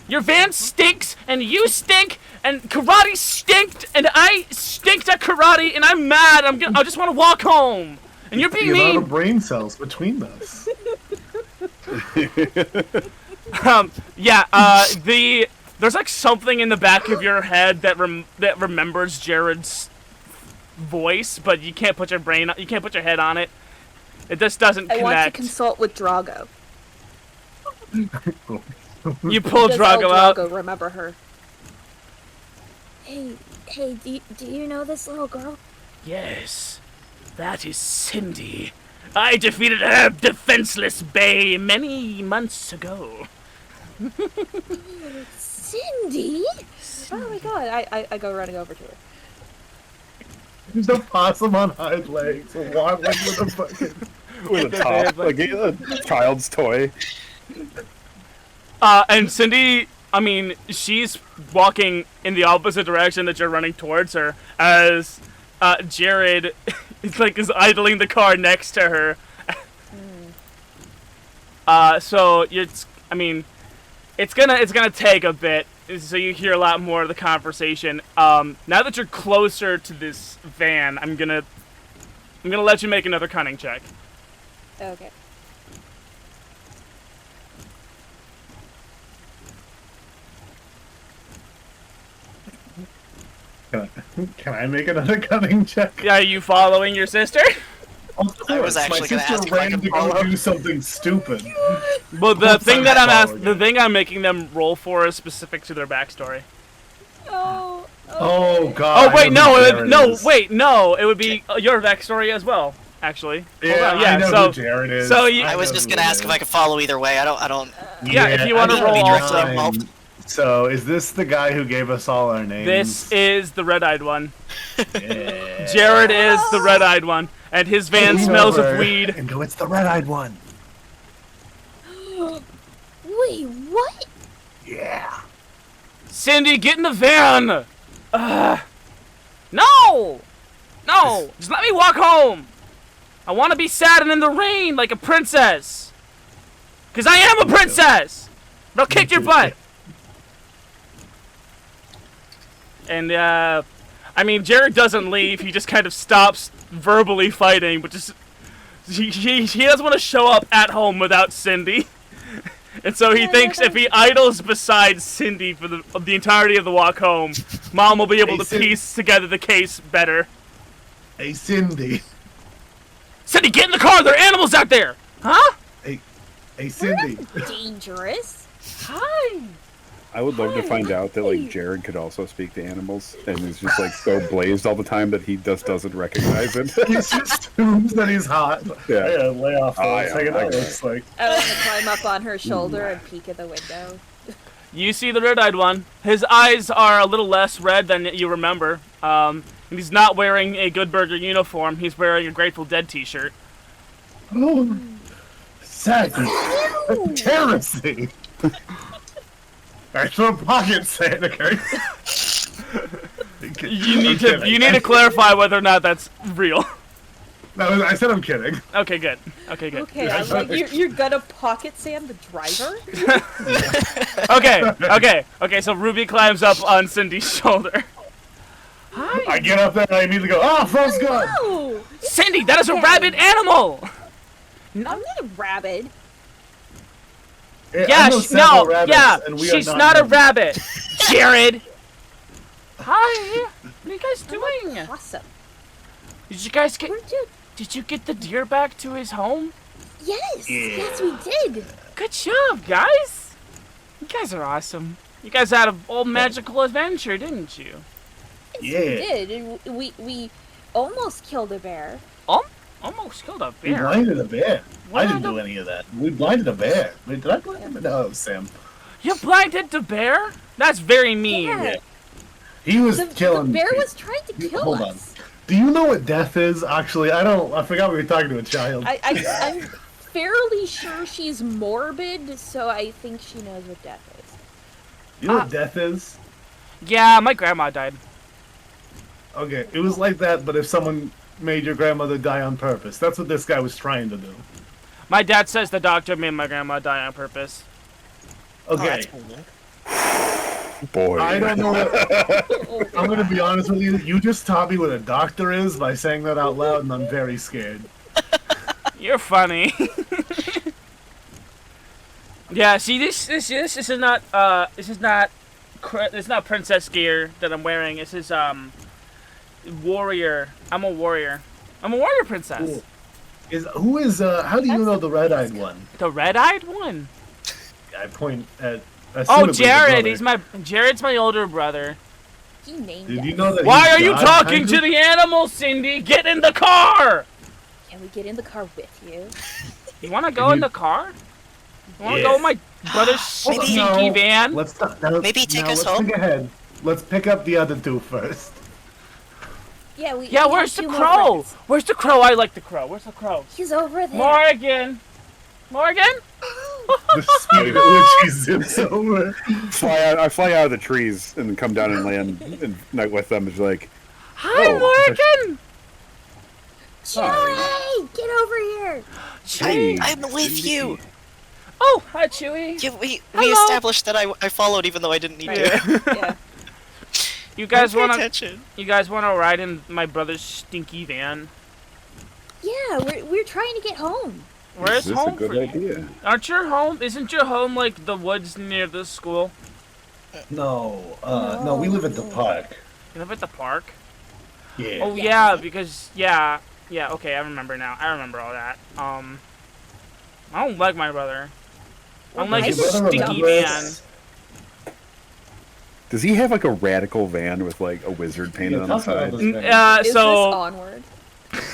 Your van stinks, and you stink, and karate stinked, and I stinked at karate, and I'm mad. I just want to walk home, and you're being the amount mean. of brain cells between us. There's like something in the back of your head that remembers Jared's voice, but you can't put your head on it. It just doesn't I want to connect. consult with Drago. You pull Does Drago El out. Drago remember her? Hey, do you know this little girl? Yes, that is Cindy. I defeated her defenseless bay many months ago. Cindy? Oh my god, I go running over to her. There's a possum on hind legs, waddling with a fucking... With a top, like a child's toy. And Cindy, I mean, she's walking in the opposite direction that you're running towards her, as Jared is idling the car next to her. So it's gonna take a bit, so you hear a lot more of the conversation. Now that you're closer to this van, I'm gonna let you make another cunning check. Okay. Can I make another cunning check? Yeah, are you following your sister? Of course, I was actually my gonna sister ask if I ran could to follow. go do something stupid. Well, the thing that following the thing I'm making them roll for is specific to their backstory. Oh god. Oh wait, I know who Jared is. it would be your backstory as well, actually. Yeah, Hold on, I know so who Jared is. so I was just gonna ask if I could follow either way. I don't. Yeah, if you want to I roll need also. time. involved. So, is this the guy who gave us all our names? This is the red-eyed one. Yeah. Jared is the red-eyed one, and his van Lean smells over of weed. And go, it's the red-eyed one. Wait, what? Yeah. Cindy, get in the van! No! No! Just let me walk home! I want to be sad and in the rain like a princess! Because I am a princess! But I'll kick your butt! And, I mean, Jared doesn't leave. He just kind of stops verbally fighting, but just... He doesn't want to show up at home without Cindy. And so he thinks if he idles beside Cindy for the entirety of the walk home, Mom will be able to piece together the case better. Hey, Cindy. Cindy, get in the car! There are animals out there! Huh? Hey, Cindy. Dangerous. Hi! I would love to find out that like Jared could also speak to animals and is just like so blazed all the time that he just doesn't recognize it. He just assumes that he's hot. Yeah. I gotta lay off for Oh, a yeah, second. okay. That looks like... I want to climb up on her shoulder and peek at the window. You see the red-eyed one. His eyes are a little less red than you remember. And he's not wearing a Good Burger uniform. He's wearing a Grateful Dead t-shirt. Oh, sad. That's heresy. Extra pocket sanitary. You need to clarify whether or not that's real. No, I said I'm kidding. Okay, good. Okay, good. Okay, I'm like, you're gonna pocket Sam the driver? Okay, so Ruby climbs up on Cindy's shoulder. Hi. I get up there and I immediately go, oh, Frost's gone. No! Cindy, that is a Okay. rabid animal! I'm not a rabbit. Yeah, she's not a rabbit. Jared! Hi! What are you guys doing? Awesome. Did you guys get... Weren't you? Did you get the deer back to his home? Yes! Yeah. Yes, we did! Good job, guys! You guys are awesome. You guys had a whole magical adventure, didn't you? Yeah. We did. And we almost killed a bear. Almost killed a We bear. blinded a bear. What I didn't the- do any of that. We blinded a bear. Wait, did I blind him? No, it was Sam. You blinded the bear? That's very mean. Yeah. He was The killing bear people. was trying to kill Hold on. us. Do you know what death is? Actually, I forgot we were talking to a child. I'm fairly sure she's morbid, so I think she knows what death is. You know what death is? Yeah, my grandma died. Okay, it was like that, but if someone made your grandmother die on purpose. That's what this guy was trying to do. My dad says the doctor made my grandma die on purpose. Oh, Okay, that's cool. Boy. I don't know what... I'm gonna be honest with you. You just taught me what a doctor is by saying that out loud, and I'm very scared. You're funny. Yeah, see, this is not princess gear that I'm wearing. This is warrior. I'm a warrior princess. Cool. How do you know the red-eyed one? The red-eyed one. I point at. Oh, assumably the Jared. brother. Jared's my older brother. He named Did us. you know that? Why he's are you God, talking kind to of? the animals, Cindy? Get in the car. Can we get in the car with you? You want to go in the car? You want to go in my brother's Maybe- stinky van? Let's not. No, Maybe take no, us let's home? Think ahead. let's pick up the other two first. Yeah, we Yeah, have where's the 2 more crow? friends. Where's the crow? I like the crow. Where's the crow? He's over there. Morgan! Morgan? The speed at which he zips over. I fly out of the trees and come down and land and night with them. It's like, Hi, Morgan! Chewie, get over here. hey, I'm with you. Oh, hi, Chewie. Yeah, we Hello. established that I followed even though I didn't need to. Yeah. You guys Pay wanna? attention. You guys wanna ride in my brother's stinky van? Yeah, we're trying to get home. Where's this home a good for you? idea? Aren't your home? Isn't your home like the woods near the school? No, no, we live at the park. You live at the park? Yeah. Oh Yeah. yeah, because yeah. Okay, I remember now. I remember all that. I don't like my brother. I don't like I his just stinky don't. van. Does he have like a radical van with like a wizard painted on the side? Is this So Onward?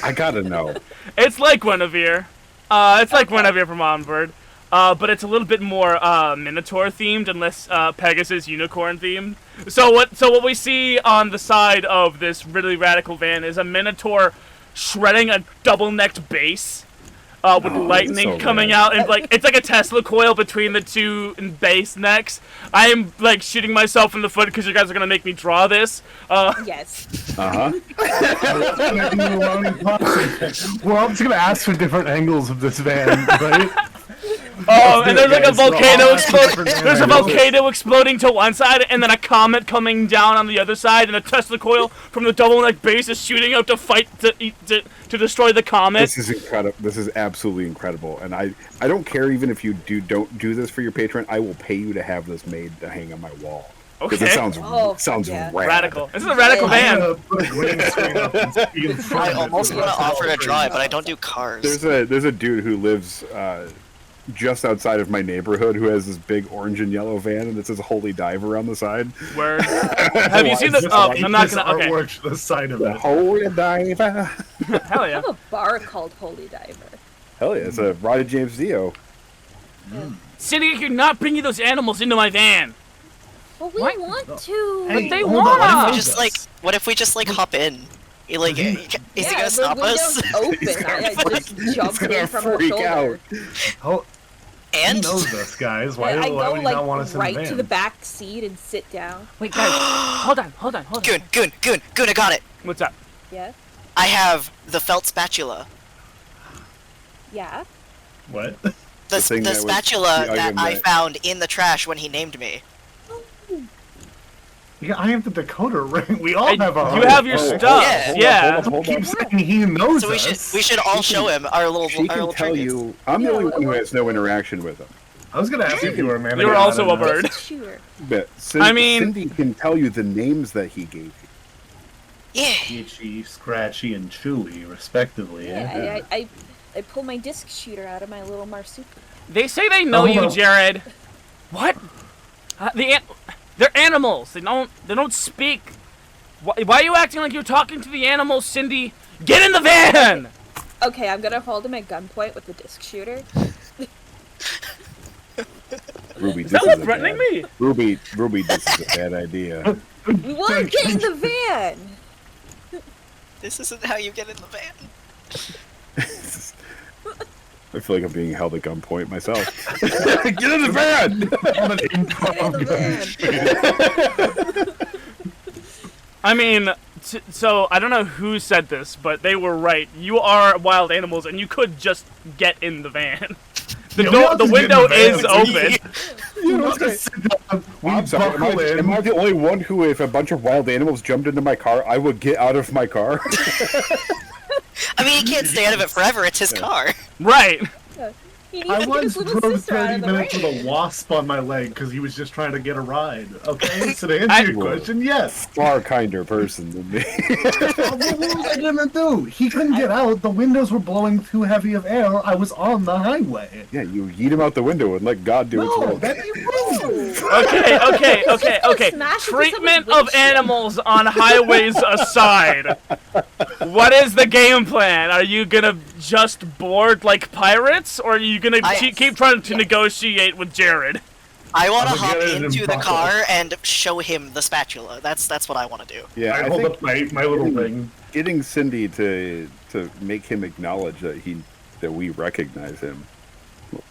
I gotta know. it's like Guinevere. It's like Guinevere from Onward. But it's a little bit more Minotaur themed and less Pegasus unicorn themed. So what we see on the side of this really radical van is a Minotaur shredding a double-necked base with lightning so coming rad. out, and like it's like a Tesla coil between the two base necks. I am like shooting myself in the foot because you guys are gonna make me draw this. Yes. Uh huh. We're all just gonna ask for different angles of this van, right? Oh, and there's like a Guys, we're all volcano asking exploding. different There's a angles. volcano exploding to one side, and then a comet coming down on the other side, and a Tesla coil from the double neck base is shooting out to fight to destroy the comet. This is incredible. This is absolutely incredible, and I don't care even if you don't do this for your patron. I will pay you to have this made to hang on my wall. Because Okay. it sounds yeah. rad. Radical. This is a radical Yeah. van. Put a green screen up and speed in front I of it. almost want to That's offer to all draw it, but I crazy. don't do cars. There's a dude who lives just outside of my neighborhood who has this big orange and yellow van, and it says "Holy Diver" on the side. Word. Have you seen the? Just Oh, like I'm not this gonna. Okay. artwork to the side of The it. Holy Diver. Hell I yeah. have a bar called Holy Diver. Hell yeah! It's a Roddy James Dio. Cindy, you're not bringing those animals into my van. Well, we What? want to. But they hold on, wanna. What if we just like hop in? Like, is he gonna stop the us? window's open. I just jumped gonna in from her freak shoulder. Oh, he And knows us, guys. Why, I why go would he not want like us in right the van? to the back seat and sit down. Wait, guys. Hold on. Goon, I got it. What's up? Yeah. I have the felt spatula. Yeah. What? The thing that was spatula the that item I that- found in the trash when he named me. Yeah, I have the decoder ring. We all have our You own. have your Oh, stuff. Yeah. Yeah. Hold Keep on. saying he knows So we us. should all show him our little She can tell trinkets. you. I'm the only one who has no interaction with him. I was gonna ask you if you were a man. You're again, I also don't a know. bird. Shooter. But I mean- Cindy can tell you the names that he gave you. Yeah. Itchy, Scratchy, and Chewy, respectively. Yeah. I pull my disc shooter out of my little marsupial. They say they know Oh, you, no. Jared. What? They're animals. They don't speak. Why are you acting like you're talking to the animals, Cindy? Get in the van! Okay, I'm gonna hold him at gunpoint with the disc shooter. Ruby, Is this that is a threatening bad, me? Ruby, this is a bad idea. We want to get in the van. This isn't how you get in the van. I feel like I'm being held at gunpoint myself. Get in the van! Get in the van. I mean, so I don't know who said this, but they were right. You are wild animals, and you could just get in the van. The Yeah, we door, all the just get in window the van. is open. I'm sorry. Am I the only one who, if a bunch of wild animals jumped into my car, I would get out of my car? I mean, he can't stay out of it forever. It's his car. Right. He needs I to get his once little drove sister out 30 of the minutes with rain. a wasp on my leg because he was just trying to get a ride. Okay, so to answer I- your question, yes. Far kinder person than me. What was I gonna do? He couldn't get out. The windows were blowing too heavy of air. I was on the highway. Yeah, you yeet him out the window and let God do its No, work. that'd be rude. Okay. smash into Treatment someone's of windshield. animals on highways aside, what is the game plan? Are you gonna just board like pirates, or are you gonna keep trying to negotiate with Jared? I want to I'm gonna hop get it in into the buckle. car and show him the spatula. That's what I want to do. Yeah, I I hold think up my little ring. getting Cindy to make him acknowledge that we recognize him.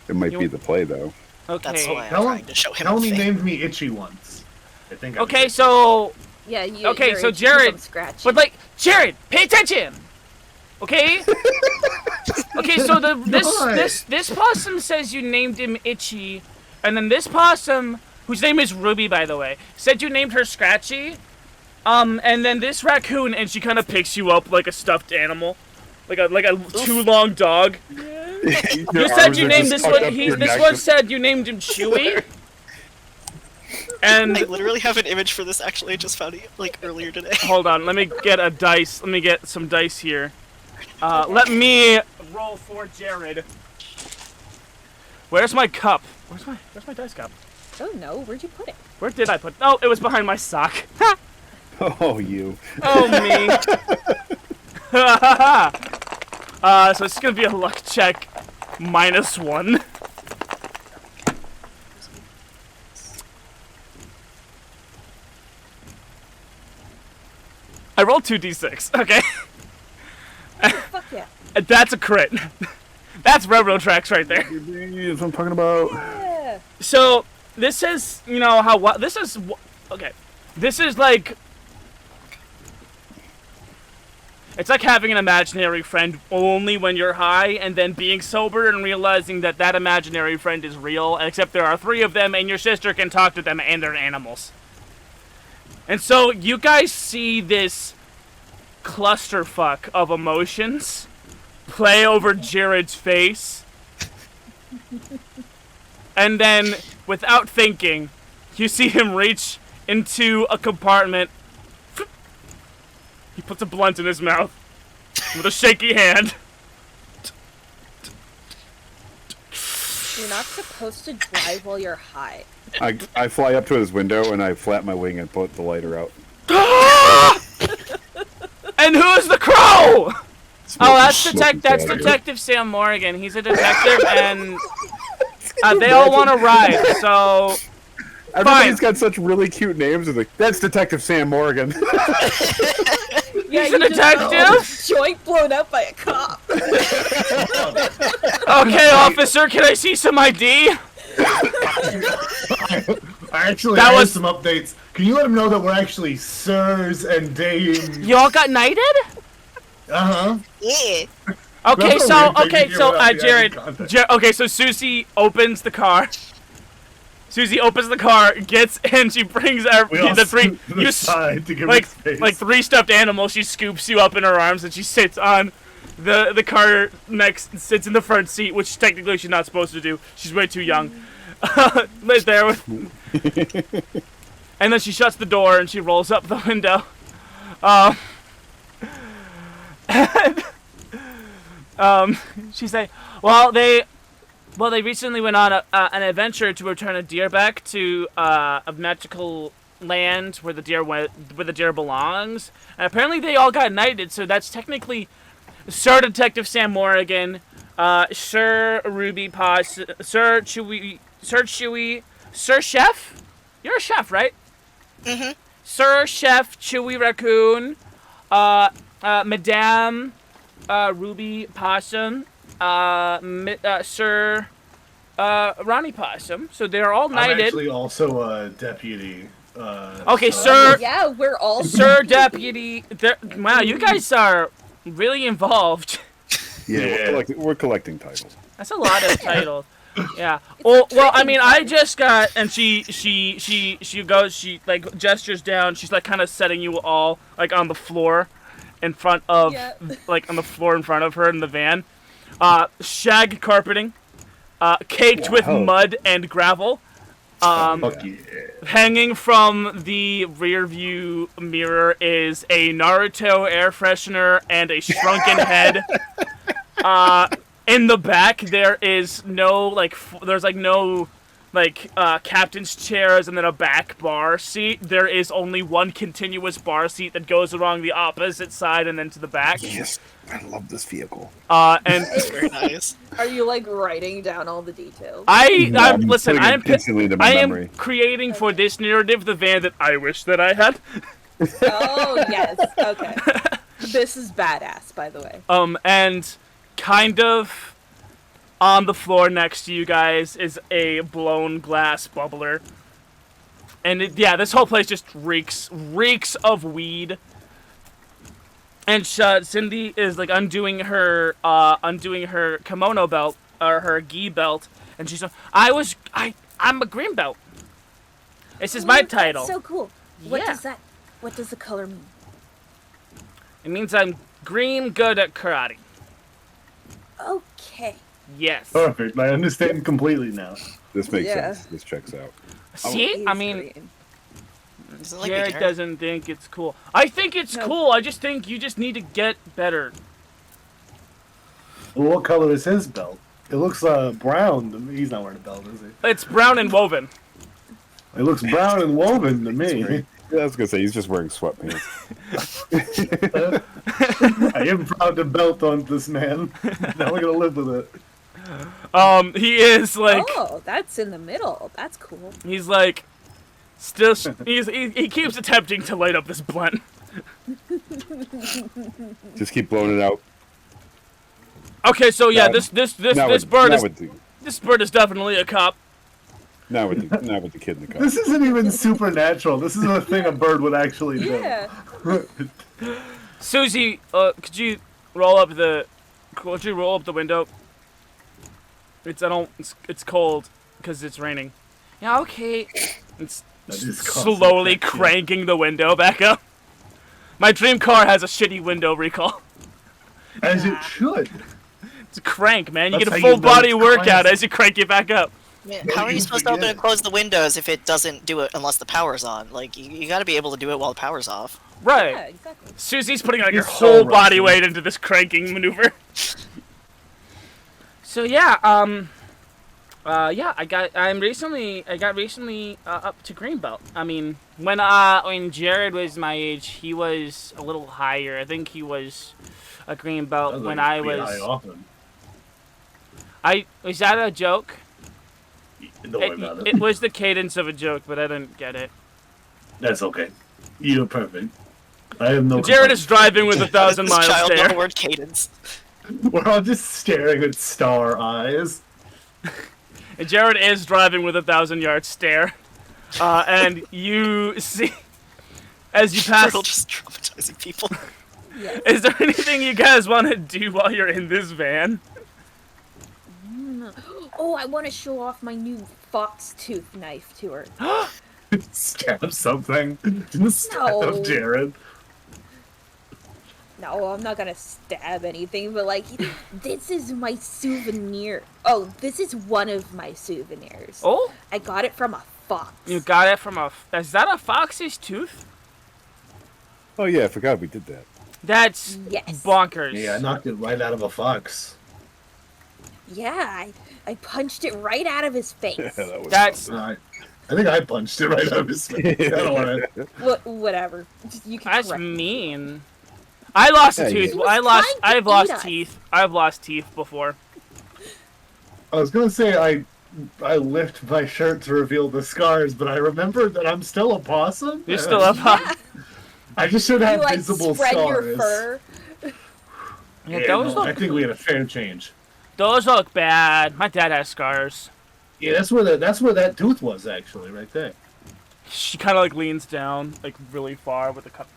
It might be the play, though. That's Okay. why I'm trying to show him. Helen the thing. named me Itchy once. I think. Okay, so Yeah, you. Okay, you're so itchy 'cause Jared- I'm scratchy. but like Jared, pay attention. Okay. Okay, so this possum says you named him Itchy, and then this possum, whose name is Ruby, by the way, said you named her Scratchy. And then this raccoon, and she kind of picks you up like a stuffed animal, like a too long dog. You said you named this one. This one said you named him Chewy. And I literally have an image for this. Actually, I just found it like earlier today. hold on, let me get a dice. Let me get some dice here. Let me roll for Jared. Where's my cup? Where's my dice cup? Oh no, where'd you put it? Where did I put? Oh, it was behind my sock. Oh, you. Oh me. So it's gonna be a luck check, -1. I rolled 2d6. Okay. Fuck yeah. That's a crit. That's railroad tracks right there. That's what I'm talking about. Yeah. So this is, you know how what this is. Okay, this is like it's like having an imaginary friend only when you're high, and then being sober and realizing that that imaginary friend is real. Except there are 3 of them, and your sister can talk to them, and they're animals. And so you guys see this clusterfuck of emotions play over Jared's face. And then, without thinking, you see him reach into a compartment. He puts a blunt in his mouth with a shaky hand. You're not supposed to drive while you're high. I fly up to his window and I flap my wing and put the lighter out. And who's the crow? Oh, that's Smoking that's dagger. Detective Sam Morgan. He's a detective, and they all want to ride. So Everybody's got such really cute names. It's like, that's Detective Sam Morgan. Yeah, He's a you just got detective? joint blown up by a cop. Okay, officer, can I see some ID? I actually That have was- some updates. Can you let him know that we're actually sirs and dames? You all got knighted? Uh huh. Yeah. Okay, That's a so weird thing to okay, hear so without the Jared, added context. okay, so Susie opens the car. Susie opens the car, gets, and she brings We all the 3. scoot to the You side to give like it space. like 3 stuffed animals. She scoops you up in her arms, and she sits on the car next, sits in the front seat, which technically she's not supposed to do. She's way too young. Lives there with, and then she shuts the door and she rolls up the window. She's like, well, they recently went on an adventure to return a deer back to a magical land where the deer belongs. And apparently they all got knighted, so that's technically Sir Detective Sam Morgan, Sir Ruby Paws, Sir Chewy, Sir Chef. You're a chef, right? Mhm. Sir Chef Chewy Raccoon, Madame Ruby Possum, Sir Ronnie Possum. So they're all I'm knighted. actually also a deputy. Okay, so- sir. Yeah, we're all Sir Deputy. Wow, you guys are really involved. Yeah. We're collecting titles. That's a lot of titles. Yeah. Well, I mean, I just got, and she goes, she like gestures down. She's like kind of setting you all like on the floor, in front of, Yeah. like on the floor in front of her in the van. Shag carpeting, caked with Wow. mud and gravel. Fuck yeah. Hanging from the rear view mirror is a Naruto air freshener and a shrunken head. In the back, there is no, like, there's, like, no like captain's chairs and then a back bar seat. There is only one continuous bar seat that goes along the opposite side and then to the back. Yes, I love this vehicle. And Very nice. Are you like writing down all the details? I'm listen. putting it instantly into my I am memory. creating for this narrative the van that I wish that I had. Oh yes. Okay. This is badass, by the way. And kind of on the floor next to you guys is a blown glass bubbler. And this whole place just reeks of weed. And Cindy is like undoing her kimono belt or her gi belt, and she's like, I'm a green belt. This is my Look, that's title. so cool. Yeah. What does the color mean? It means I'm green good at karate. Okay. Yes. Perfect. I understand completely now. This makes Yeah. sense. This checks out. See, I mean, Green. Doesn't like Jared me, doesn't think it's cool. I think it's No. cool. I just think you just need to get better. Well, what color is his belt? It looks brown to me. He's not wearing a belt, is he? It's brown and woven. It looks brown and woven to me. Yeah, I was gonna say he's just wearing sweatpants. I am proud to belt on this man. Now we're gonna live with it. He is like Oh, that's in the middle. That's cool. he's like still he keeps attempting to light up this blunt. Just keep blowing it out. Okay, so yeah, Now- this now this with- bird now is with the, this bird is definitely a cop. now with the kid in the car. This isn't even supernatural. This is a thing a bird would actually do. Yeah. Susie, could you roll up the window? It's cold because it's raining. Yeah, okay. It's That is constant slowly effect, yeah. cranking the window back up. My dream car has a shitty window recall. As it should. It's a crank, man. You That's get a how you full know body it's workout cranked. as you crank it back up. Man, Well, how are you you supposed to open forget and it. close the windows if it doesn't do it unless the power's on? Like, you got to be able to do it while the power's off. Right. Yeah, exactly. Susie's putting like her He's so whole body rusty. weight into this cranking maneuver. So yeah, I got recently up to green belt. I mean, when Jared was my age, he was a little higher. I think he was a green belt when I was. Was that a joke? Don't worry about it. It was the cadence of a joke, but I didn't get it. That's okay. You're perfect. I have no. Jared complaints. is driving with 1,000 This miles child there. know word cadence. We're all just staring at star eyes. And Jared is driving with 1,000-yard stare. And you see, as you pass, We're all just traumatizing people. Yeah. is there anything you guys want to do while you're in this van? Oh, I want to show off my new fox tooth knife to her. Stab something. Just stab No. Jared. No, I'm not gonna stab anything, but like, this is my souvenir. Oh, this is one of my souvenirs. Oh, I got it from a fox. you got it from a. Is that a fox's tooth? Oh yeah, I forgot we did that. That's Yes. bonkers. Yeah, I knocked it right out of a fox. Yeah, I punched it right out of his face. Yeah, that was That's I think I punched it right out of his face. I don't want to. Whatever. Just, you can that's correct me. mean. I lost a Yeah, tooth. He was I've trying to lost eat us. teeth. I've lost teeth before. I was gonna say I lift my shirt to reveal the scars, but I remembered that I'm still a possum. You're still up. Yeah. I just should You have like visible spread scars. your fur. Yeah, Yeah, those no, I look. think we had a fair change. Those look bad. My dad has scars. Yeah, that's where that tooth was actually, right there. She kind of like leans down, like really far with the cup.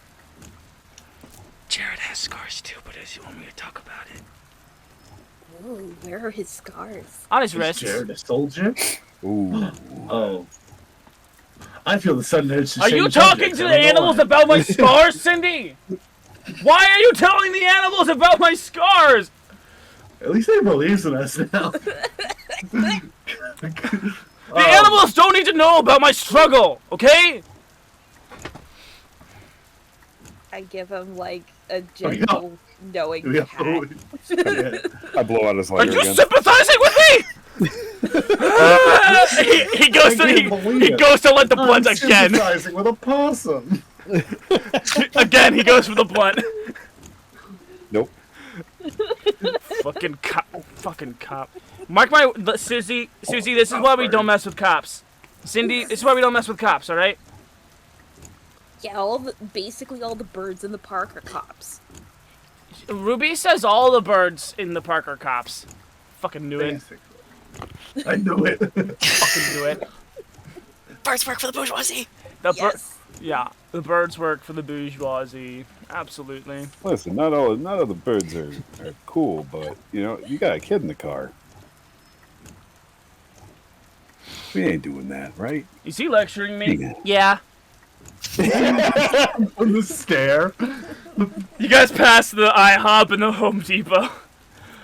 Jared has scars too, but does he want me to talk about it? Ooh, where are his scars? On his Is wrists. Jared a soldier? Ooh. Oh. I feel the sudden urge to Are change you talking subjects, to I the don't know animals why. about my scars, Cindy? Why are you telling the animals about my scars? At least they believes in us now. The animals don't need to know about my struggle, okay? I give him like a yeah. gentle, knowing Yeah. pat. Yeah. I blow out his Are lighter you again. sympathizing with me? he goes to let the blunt again. Sympathizing with a possum. Again, he goes for the blunt. Nope. Fucking cop. Mark my Susie. This is why we don't mess with cops. Cindy, this is why we don't mess with cops. All right. Yeah, basically all the birds in the park are cops. Ruby says all the birds in the park are cops. Fucking knew it. Basically. I knew it. Fucking knew it. Birds work for the bourgeoisie. Yes. Yeah, the birds work for the bourgeoisie. Absolutely. Listen, not all the birds are cool, but you got a kid in the car. We ain't doing that, right? Is he lecturing me? Yeah. Yeah. On the stair. You guys pass the IHOP and the Home Depot.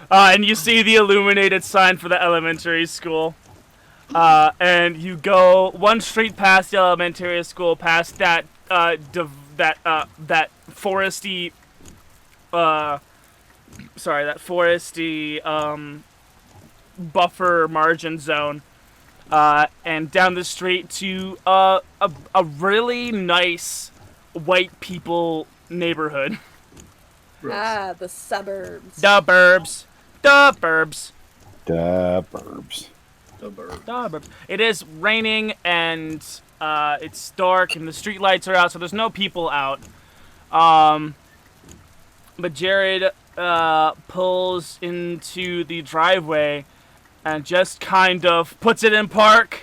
And you see the illuminated sign for the elementary school. And you go one street past the elementary school, past that foresty buffer margin zone. And down the street to a really nice white people neighborhood. Ah, the suburbs. The burbs. The burbs. The burbs. The bird. The burbs. It is raining and it's dark and the street lights are out, so there's no people out. But Jared pulls into the driveway and just kind of puts it in park.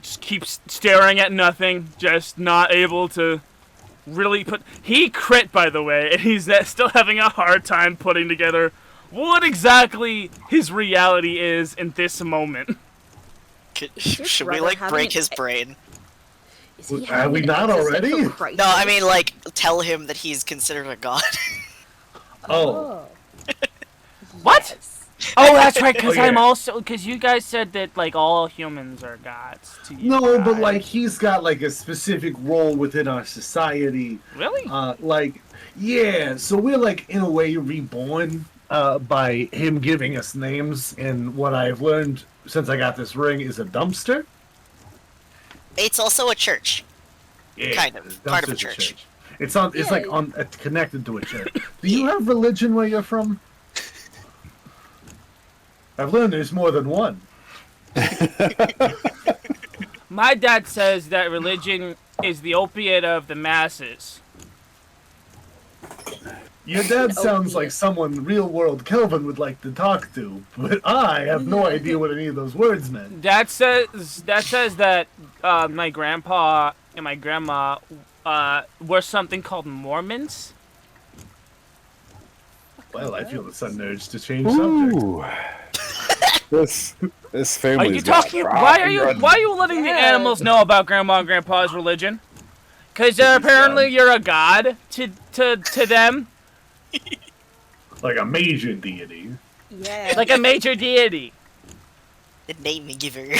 Just keeps staring at nothing, just not able to really put... He crit, by the way, and he's still having a hard time putting together what exactly his reality is in this moment. Should we, like, break his brain? Is he Are we not already? crisis? No, I mean, like, tell him that he's considered a god. Oh. What? Yes. Oh, that's right, because Oh, yeah. I'm also... Because you guys said that, like, all humans are gods to you No, but guys. like he's got like a specific role within our society. Really? Yeah, so we're like in a way reborn by him giving us names, and what I've learned since I got this ring is a dumpster. It's also a church. Yeah, Kind of. the Part of a dumpster's church. It's on. It's like on connected to a church. Do you have religion where you're from? I've learned there's more than one. My dad says that religion is the opiate of the masses. Your dad sounds like someone real world Kelvin would like to talk to, but I have no idea what any of those words meant. Dad says that my grandpa and my grandma were something called Mormons. Well, I feel the sudden urge to change subject. Ooh. This Are family. you talking? Why are you letting the animals know about Grandma and Grandpa's religion? Because apparently you're a god to them, Like a major deity. Yeah. like a major deity. The name giver.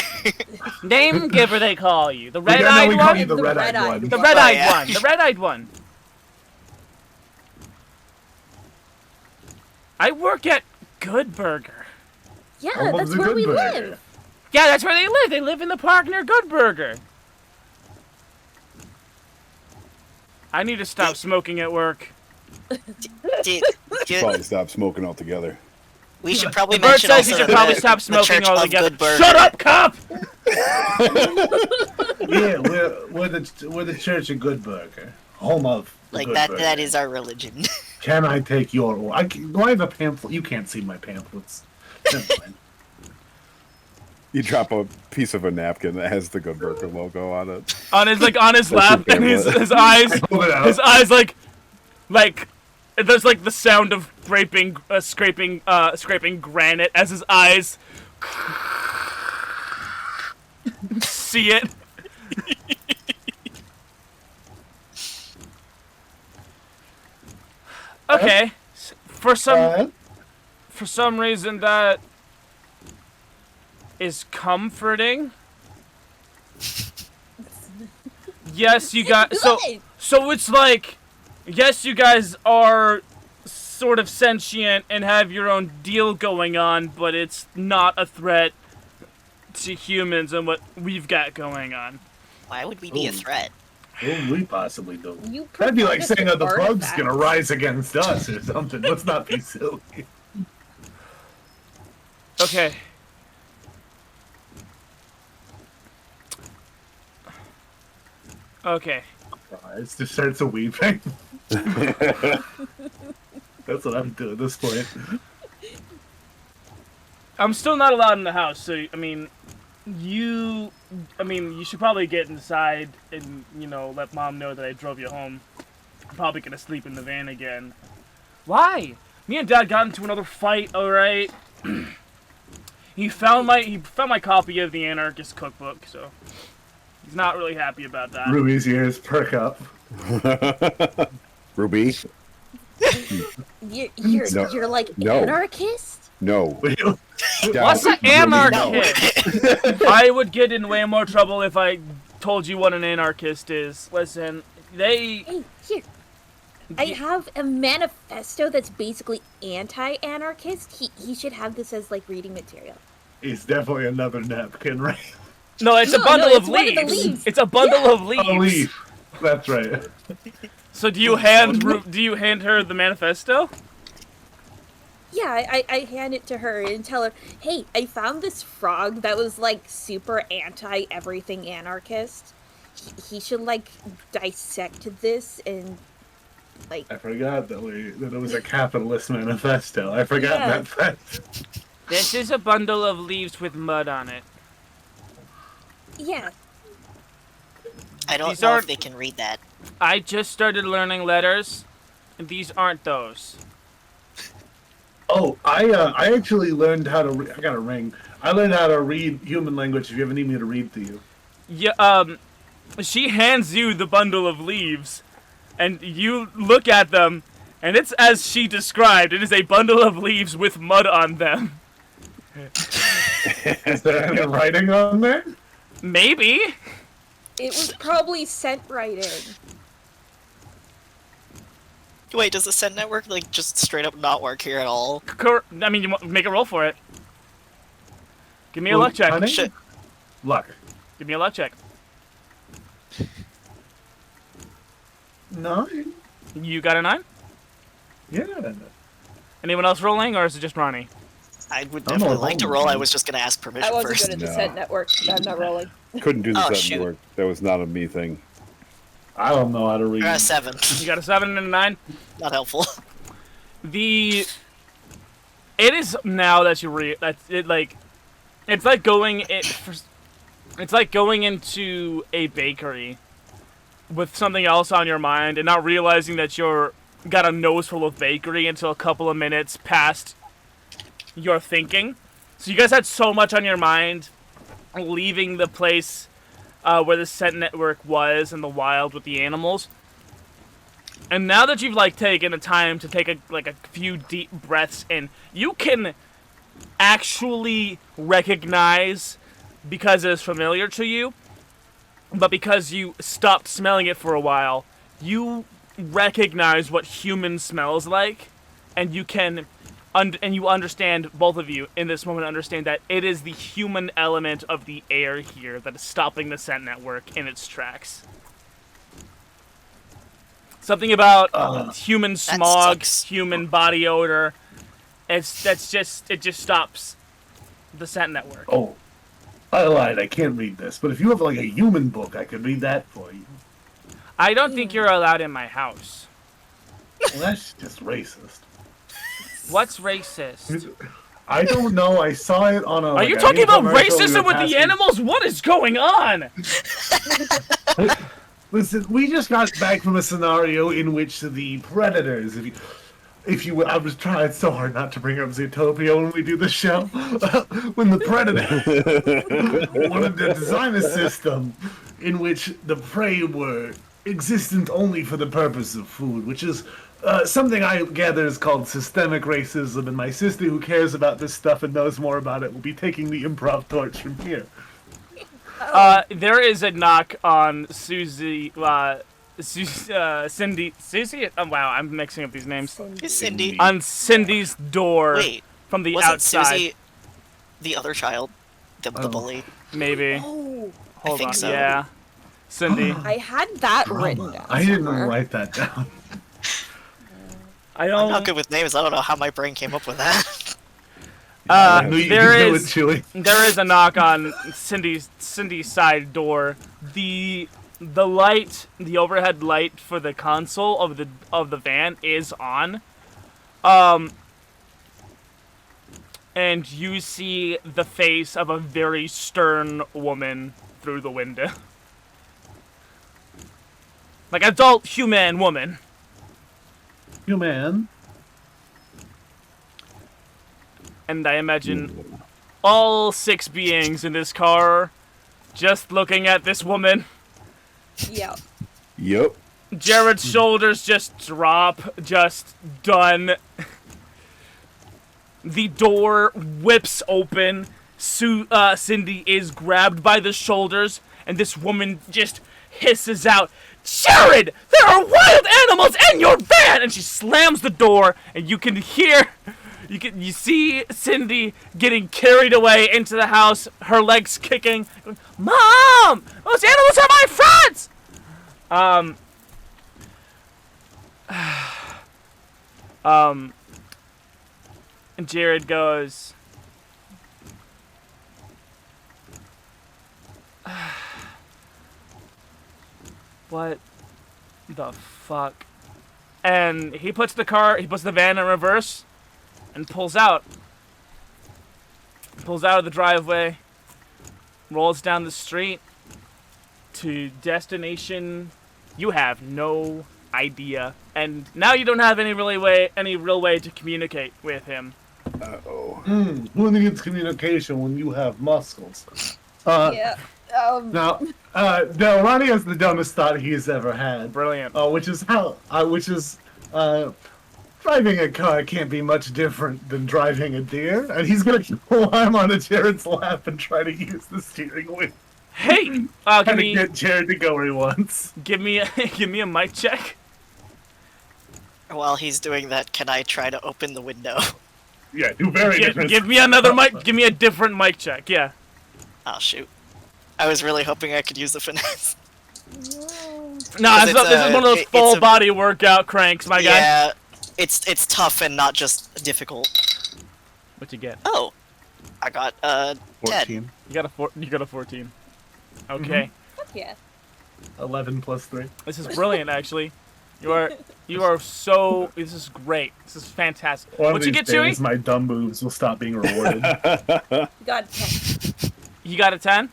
Name giver, they call you. The We red-eyed call you one. the The red-eyed red-eyed one. The red-eyed yeah. one. The red-eyed one. I work at Good Burger. Yeah, Home of that's the where Good we Burger. live. Yeah, that's where they live. They live in the park near Good Burger. I need to stop smoking at work. Probably stop smoking altogether. We should probably Bert mention says also you should the- probably stop the smoking Church of altogether. Good Burger. Shut up, cop! Yeah, we're the Church of Good Burger, home of the Like Good that. Burger. That is our religion. Can I take your? Do I have a pamphlet? You can't see my pamphlets. Never mind. You drop a piece of a napkin that has the Good Burger logo on it. On his That's lap, your and his pamphlet. eyes, Hold it out. his eyes like there's like the sound of scraping granite as his eyes see it. Okay, for some reason that is comforting. Yes, you got so it's like, yes, you guys are sort of sentient and have your own deal going on, but it's not a threat to humans and what we've got going on. Why would we be a threat? What would we possibly do? You That'd be like provided saying that the bug's artifacts. gonna rise against us or something. Let's not be silly. Okay. Okay. It just starts a weeping. That's what I'm doing at this point. I'm still not allowed in the house, so, I mean, you should probably get inside and, let Mom know that I drove you home. I'm probably gonna sleep in the van again. Why? Me and Dad got into another fight, alright? He found my copy of the Anarchist Cookbook, so he's not really happy about that. Ruby's ears perk up. Ruby? You're like No. anarchist? No. What's an anarchist? I would get in way more trouble if I told you what an anarchist is. Listen, Hey, here. I have a manifesto that's basically anti-anarchist. He should have this as like reading material. It's definitely another napkin, right? No, it's a No, bundle no, of it's one of the leaves. leaves. It's a bundle of leaves. A leaf. That's right. So do you hand her the manifesto? Yeah, I hand it to her and tell her, hey, I found this frog that was like super anti-everything anarchist. He should like dissect this and like. I forgot that it was a capitalist manifesto. I forgot Yeah. that fact. This is a bundle of leaves with mud on it. Yeah. I don't These know aren't- if they can read that. I just started learning letters, and these aren't those. Oh, I actually learned how to. I got a ring. I learned how to read human language. If you ever need me to read to you. Yeah, she hands you the bundle of leaves, and you look at them, and it's as she described. It is a bundle of leaves with mud on them. Is there any writing on there? Maybe. It was probably scent writing. Wait, does the Scent Network like just straight up not work here at all? I mean, you make a roll for it. Give me a luck check. Honey? Shit. Luck. Give me a luck check. 9. You got a 9? Yeah. Anyone else rolling, or is it just Ronnie? I would I'm definitely not like to rolling. roll. I was just gonna ask permission I wasn't first. good at the No. scent network. I'm not rolling. Couldn't do the Oh, set shoot. work. That was not a me thing. I don't know how to read. 7. You got a 7 and a 9? Not helpful. It is now that you it's like going into a bakery with something else on your mind and not realizing that you're got a nose full of bakery until a couple of minutes past your thinking. So you guys had so much on your mind leaving the place where the Scent Network was in the wild with the animals. And now that you've taken the time to take a few deep breaths in, you can actually recognize, because it is familiar to you, but because you stopped smelling it for a while, you recognize what human smells like, and you can and you understand, both of you in this moment understand that it is the human element of the air here that is stopping the Scent Network in its tracks. Something about human smog, sucks. human body odor. It just stops the Scent Network. Oh, I lied. I can't read this. But if you have a human book, I could read that for you. I don't think you're allowed in my house. Well, that's just racist. What's racist? I don't know. I saw it on a. Are you talking about racism with the animals? What is going on? Listen, we just got back from a scenario in which the predators, if you will, I was trying so hard not to bring up Zootopia when we do the show. When the predator wanted to design a system in which the prey were existent only for the purpose of food, which is something I gather is called systemic racism, and my sister, who cares about this stuff and knows more about it, will be taking the improv torch from here. There is a knock on Susie, Cindy, Susie. Oh, wow, I'm mixing up these names. Cindy. On Cindy's door Wait, from the wasn't outside. Susie the other child, the bully? Maybe. Oh, Hold think on. so. Yeah. Cindy. I had that written down. I didn't somewhere. write that down. I I'm don't. not good with names. I don't know how my brain came up with that. I knew you there could do is- it, Chewie. There is a knock on Cindy's side door. The light, the overhead light for the console of the van is on. And you see the face of a very stern woman through the window. Like adult human woman. You man. And I imagine all 6 beings in this car just looking at this woman. Yeah. Yep. Jared's shoulders just drop, just done. The door whips open. Cindy is grabbed by the shoulders, and this woman just hisses out, "Jared, there are wild animals in your van!" And she slams the door, and you can hear, you see Cindy getting carried away into the house, her legs kicking. "Mom, those animals are my friends!" And Jared goes, "What the fuck?" And he puts the van in reverse and pulls out. Pulls out of the driveway, rolls down the street to destination you have no idea. And now you don't have any real way to communicate with him. Uh-oh. Who needs communication when you have muscles? Yeah. Now, Ronnie has the dumbest thought he's ever had. Brilliant. Which is driving a car can't be much different than driving a deer, and he's gonna climb onto Jared's lap and try to use the steering wheel. Hey, Trying to get Jared to go where he wants. give me a mic check. While he's doing that, can I try to open the window? Yeah, do very different. Give me another mic. Give me a different mic check. Yeah. Oh shoot. I was really hoping I could use the finesse. No, Because this is one of those it's full a- body workout cranks, my guy. Yeah, it's tough and not just difficult. What'd you get? Oh, I got 10. 14. You got a 14. Okay. Fuck yeah. 11 plus 3. This is brilliant, actually. You are so. This is great. This is fantastic. One of What'd you these get, days, Chewie? my dumb moves will stop being rewarded. God, 10. You got a 10?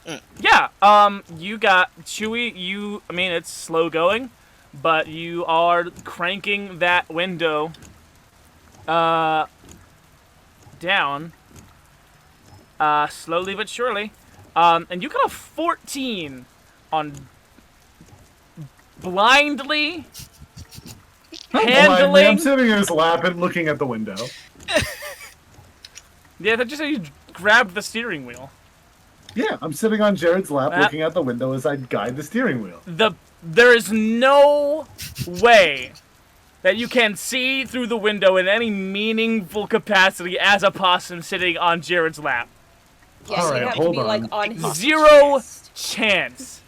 Mm. Yeah. You got Chewie. I mean, it's slow going, but you are cranking that window, down, slowly but surely. And you got a 14 on blindly handling. I'm sitting in his lap and looking at the window. Yeah, that just said you grabbed the steering wheel. Yeah, I'm sitting on Jared's lap Ah. looking out the window as I guide the steering wheel. There is no way that you can see through the window in any meaningful capacity as a possum sitting on Jared's lap. Yeah, All so right, you have to hold be like on. on his Zero chest. chance.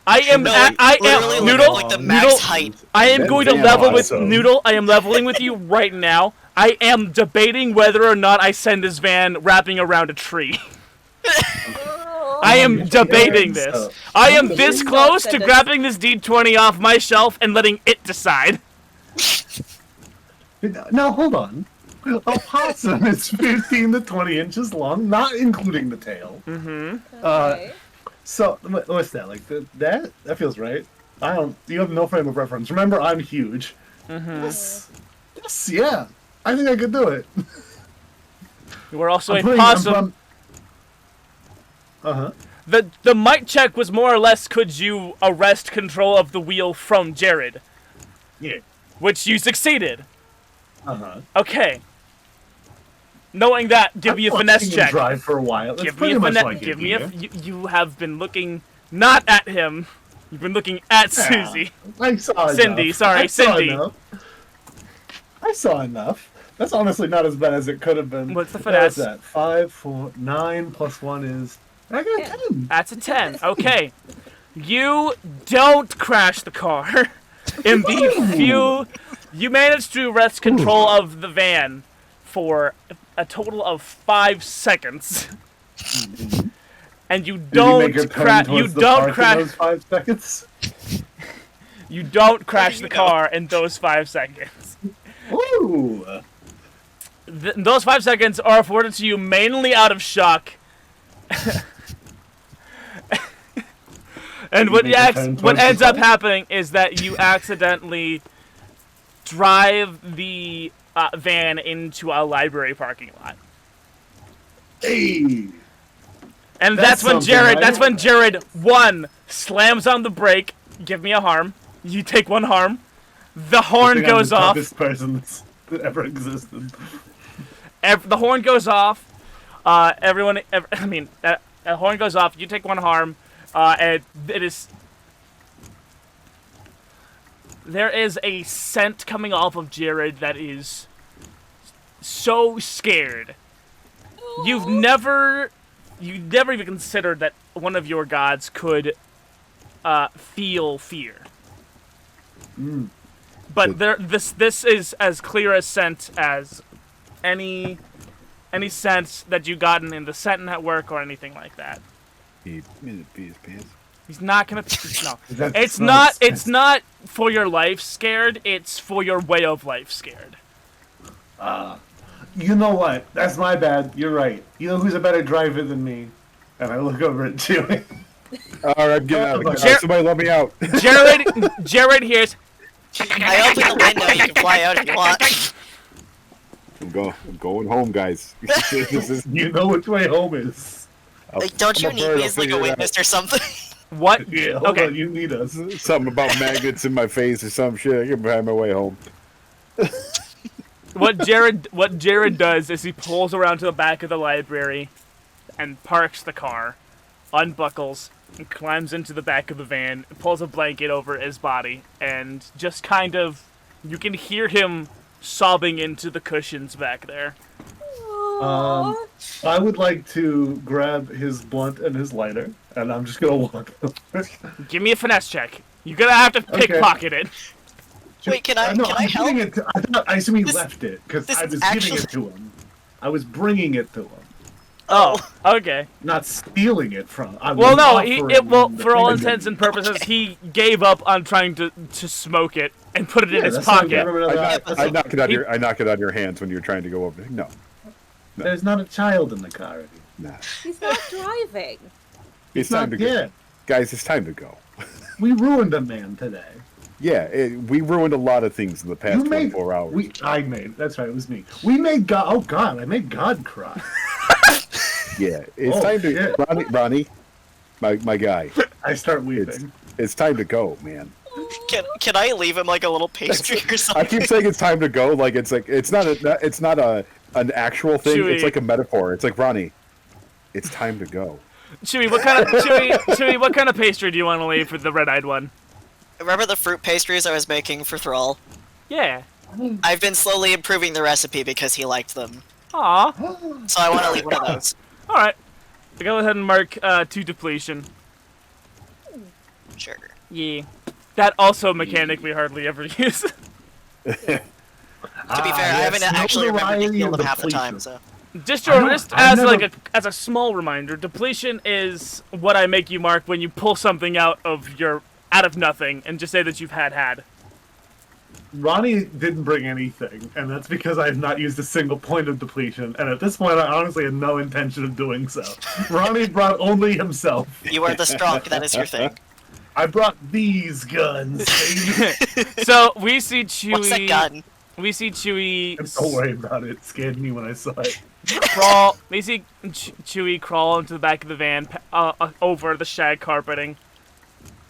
I am. No, I literally am. looking Noodle. like the max Noodle. height. I am That going to van level with awesome. Noodle. I am leveling with you right now. I am debating whether or not I send this van wrapping around a tree. I am debating Yeah, this. so- I am You this should not close to send it. grabbing this D20 off my shelf and letting it decide. Now, hold on. A possum is 15 to 20 inches long, not including the tail. Okay. So, what's that? Like, that feels right. You have no frame of reference. Remember, I'm huge. This, yeah. I think I could do it. You are also a I'm possum. Uh-huh. The mic check was more or less, could you arrest control of the wheel from Jared? Yeah. Which you succeeded. Uh-huh. Okay. Knowing that, give me a I've finesse watched him check. Drive for a while. It's Give me pretty a much finesse. like Give it, me a. yeah. You have been looking not at him, You've been looking at Susie. I saw Cindy, enough. sorry, I saw Cindy. enough. I saw enough. That's honestly not as bad as it could have been. What's the What's finesse? that? 5, 4, 9 plus 1 is... I got 10. That's a 10. Okay. You don't crash the car. In the few... You managed to wrest control of the van for a total of 5 seconds. And you don't crash. You don't crash. Those 5 seconds. You don't crash the car in those 5 seconds. Woo! Those 5 seconds are afforded to you mainly out of shock. And what ends up happening is that you accidentally drive the van into a library parking lot. Hey! And That's that's when something, Jared. right? That's when Jared 1 slams on the brake. Give me a harm. You take 1 harm. The horn goes off. This person's that ever existed. The horn goes off. The horn goes off. You take 1 harm. And it is. There is a scent coming off of Jared that is so scared. You've never even considered that one of your gods could feel fear. But this is as clear a scent as any scent that you gotten in the scent network or anything like that. He peed his pants. He's not gonna. No, it's not. It's not for your life scared. It's for your way of life scared. You know what? That's my bad. You're right. You know who's a better driver than me? And I look over at Chewie. All right, get out. Somebody let me out. Jared hears. I open the window. You can fly out if you want. I'm going home, guys. This is, You know which way home is. Like, don't you I'm a need bird, me I'll as like a figure it witness or something? What? Yeah, hold Okay. on. You need us. something about magnets in my face or some shit. I can find my way home. What Jared does is he pulls around to the back of the library and parks the car, unbuckles, and climbs into the back of the van, pulls a blanket over his body, and just kind of, you can hear him sobbing into the cushions back there. I would like to grab his blunt and his lighter, and I'm just gonna walk over. Give me a finesse check. You're gonna have to pickpocket it. Wait, can I help? I assume he This- left it, because this I was is giving actually- it to him. I was bringing it to him. Oh, okay. Not stealing it from him. Well, no, offering for all the intents and purposes, he gave up on trying to smoke it and put it in his that's not pocket. good. I knock it out. I knock it out of your hands when you're trying to go over. No, There's not a child in the car anymore. nah. He's not driving. It's not time to dead. go, guys. It's time to go. We ruined a man today. Yeah, we ruined a lot of things in the past 24 hours. That's right, it was me. We made God, oh God, I made God cry. Yeah, it's Oh, time to shit. Ronnie, my guy. I start weeping. It's time to go, man. Can I leave him like a little pastry or I something? keep saying it's time to go. Like it's not an actual thing. Chewie. It's like a metaphor. It's like Ronnie, it's time to go. Chewie, what kind of pastry do you want to leave for the red-eyed one? Remember the fruit pastries I was making for Thrall? Yeah. I've been slowly improving the recipe because he liked them. Aw. So I want to leave one of those. All right. Go ahead and mark 2 depletion. Sure. Yeah. That also mechanic we hardly ever use. To be fair, I haven't actually remembered to heal them half the time, so. Just I as never- as a small reminder, depletion is what I make you mark when you pull something out of nothing and just say that you've had. Ronnie didn't bring anything, and that's because I have not used a single point of depletion, and at this point I honestly had no intention of doing so. Ronnie brought only himself. You are the strong, that is your thing. I brought these guns. So we see Chewie. What's that gun? We see Chewie Don't worry about it. It scared me when I saw it. crawl. We see Chewie crawl into the back of the van, over the shag carpeting,